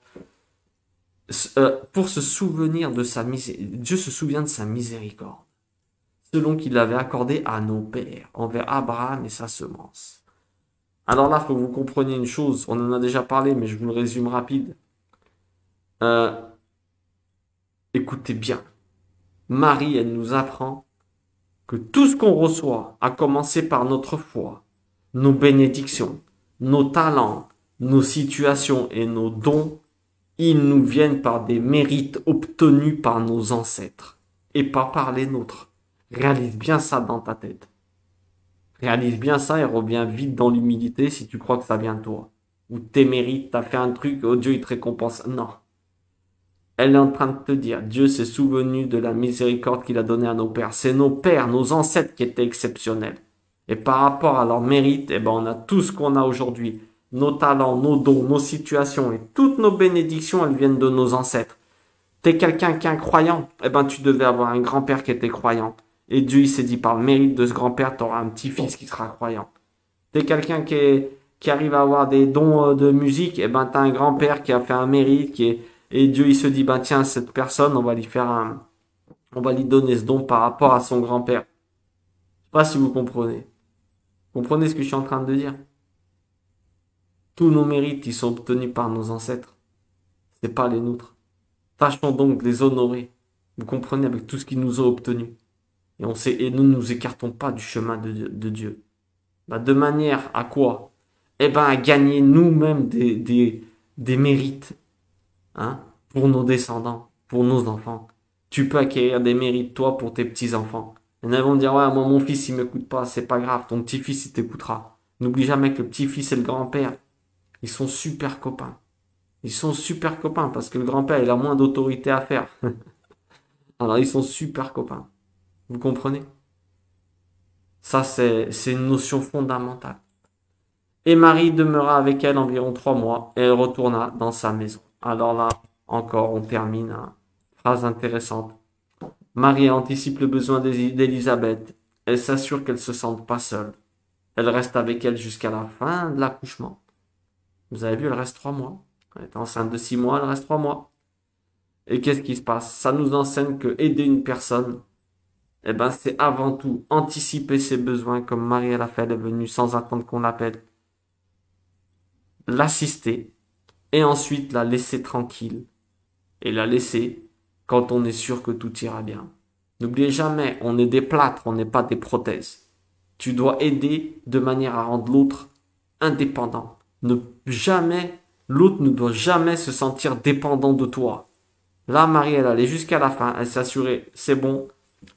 S1: Pour se souvenir de sa miséricorde, Dieu se souvient de sa miséricorde, selon qu'il l'avait accordé à nos pères, envers Abraham et sa semence. Alors là, il faut que vous compreniez une chose, on en a déjà parlé, mais je vous le résume rapide. Euh, Écoutez bien, Marie, elle nous apprend que tout ce qu'on reçoit, à commencer par notre foi, nos bénédictions, nos talents, nos situations et nos dons, ils nous viennent par des mérites obtenus par nos ancêtres et pas par les nôtres. Réalise bien ça dans ta tête. Réalise bien ça et reviens vite dans l'humilité si tu crois que ça vient de toi. Ou tes mérites, t'as fait un truc, oh Dieu il te récompense. Non. Elle est en train de te dire, Dieu s'est souvenu de la miséricorde qu'il a donnée à nos pères. C'est nos pères, nos ancêtres qui étaient exceptionnels. Et par rapport à leur mérite, eh ben, on a tout ce qu'on a aujourd'hui. Nos talents, nos dons, nos situations et toutes nos bénédictions, elles viennent de nos ancêtres. T'es quelqu'un qui est un croyant, eh ben, tu devais avoir un grand-père qui était croyant. Et Dieu, il s'est dit, par le mérite de ce grand-père, tu auras un petit-fils qui sera croyant. T'es quelqu'un qui arrive à avoir des dons de musique, eh ben, t'as un grand-père qui a fait un mérite, et Dieu, il se dit, ben, tiens, cette personne, on va lui donner ce don par rapport à son grand-père. Je sais pas si vous comprenez. Vous comprenez ce que je suis en train de dire? Tous nos mérites, ils sont obtenus par nos ancêtres. C'est pas les nôtres. Tâchons donc de les honorer. Vous comprenez, avec tout ce qu'ils nous ont obtenu. Et nous ne nous écartons pas du chemin de Dieu. Bah, de manière à quoi? Eh ben, à gagner nous-mêmes des mérites, hein, pour nos descendants, pour nos enfants. Tu peux acquérir des mérites, toi, pour tes petits-enfants. Il y en a vont dire, ouais, moi, mon fils, il m'écoute pas, c'est pas grave, ton petit-fils, il t'écoutera. N'oublie jamais que le petit-fils et le grand-père, ils sont super copains. Ils sont super copains parce que le grand-père, il a moins d'autorité à faire. Alors, ils sont super copains. Vous comprenez? Ça, c'est une notion fondamentale. Et Marie demeura avec elle environ 3 mois et elle retourna dans sa maison. Alors là, encore, on termine. Hein. Phrase intéressante. Marie anticipe le besoin d'Élisabeth. Elle s'assure qu'elle se sente pas seule. Elle reste avec elle jusqu'à la fin de l'accouchement. Vous avez vu, elle reste 3 mois. Elle est enceinte de 6 mois, elle reste 3 mois. Et qu'est-ce qui se passe? Ça nous enseigne que aider une personne, eh ben, c'est avant tout anticiper ses besoins, comme Marie elle a fait, elle est venue sans attendre qu'on l'appelle, l'assister, et ensuite la laisser tranquille, et la laisser quand on est sûr que tout ira bien. N'oubliez jamais, on est des plâtres, on n'est pas des prothèses. Tu dois aider de manière à rendre l'autre indépendant. L'autre ne doit jamais se sentir dépendant de toi. Là, Marie, elle allait jusqu'à la fin. Elle s'assurait, c'est bon,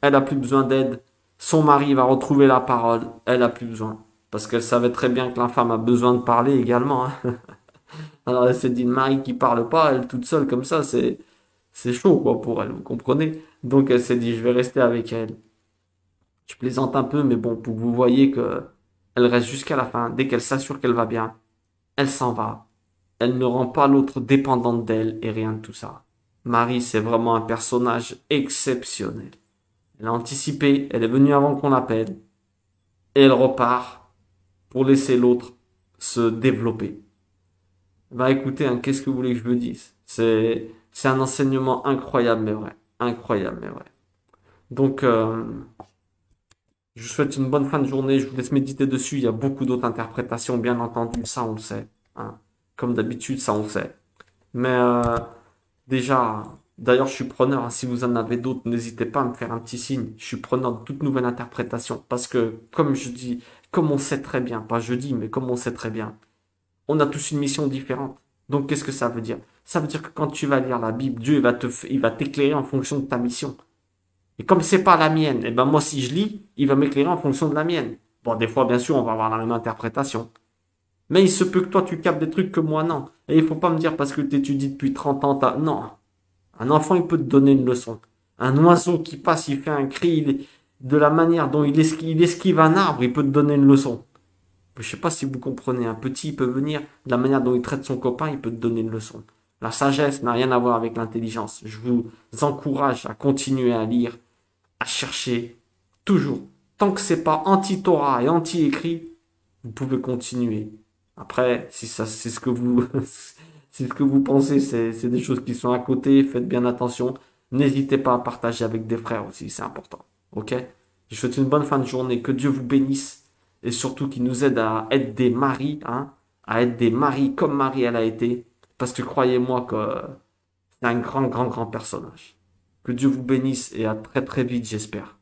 S1: elle a plus besoin d'aide. Son mari va retrouver la parole. Elle a plus besoin. Parce qu'elle savait très bien que la femme a besoin de parler également. Hein. Alors elle s'est dit, une Marie qui parle pas, elle toute seule comme ça, c'est chaud quoi pour elle, vous comprenez? Donc elle s'est dit, je vais rester avec elle. Je plaisante un peu, mais bon, pour que vous voyez que elle reste jusqu'à la fin. Dès qu'elle s'assure qu'elle va bien, elle s'en va. Elle ne rend pas l'autre dépendante d'elle et rien de tout ça. Marie, c'est vraiment un personnage exceptionnel. Elle a anticipé, elle est venue avant qu'on l'appelle, et elle repart pour laisser l'autre se développer. Bah écoutez, hein, qu'est-ce que vous voulez que je vous dise? C'est un enseignement incroyable mais vrai. Incroyable mais vrai. Donc, je vous souhaite une bonne fin de journée. Je vous laisse méditer dessus. Il y a beaucoup d'autres interprétations, bien entendu. Ça, on le sait. Hein. Comme d'habitude, ça, on le sait. Mais déjà, d'ailleurs, je suis preneur. Hein. Si vous en avez d'autres, n'hésitez pas à me faire un petit signe. Je suis preneur de toute nouvelle interprétation. Parce que, comme je dis, comme on sait très bien, pas je dis, mais comme on sait très bien, on a tous une mission différente. Donc, qu'est-ce que ça veut dire? Ça veut dire que quand tu vas lire la Bible, Dieu il va t'éclairer en fonction de ta mission. Et comme c'est pas la mienne, et ben moi, si je lis, il va m'éclairer en fonction de la mienne. Bon, des fois, bien sûr, on va avoir la même interprétation. Mais il se peut que toi, tu captes des trucs que moi, non. Et il faut pas me dire parce que tu étudies depuis 30 ans, non. Un enfant, il peut te donner une leçon. Un oiseau qui passe, il fait un cri, de la manière dont il esquive un arbre, il peut te donner une leçon. Je sais pas si vous comprenez. Un petit, il peut venir, de la manière dont il traite son copain, il peut te donner une leçon. La sagesse n'a rien à voir avec l'intelligence. Je vous encourage à continuer à lire, à chercher, toujours. Tant que c'est pas anti-Torah et anti-écrit, vous pouvez continuer. Après, si ça, c'est ce que vous, c'est ce que vous pensez, c'est des choses qui sont à côté, faites bien attention. N'hésitez pas à partager avec des frères aussi, c'est important. Ok? Je vous souhaite une bonne fin de journée, que Dieu vous bénisse et surtout qu'il nous aide à être des maris, hein, à être des maris comme Marie elle a été, parce que croyez-moi que c'est un grand, grand, grand personnage. Que Dieu vous bénisse et à très, très vite, j'espère.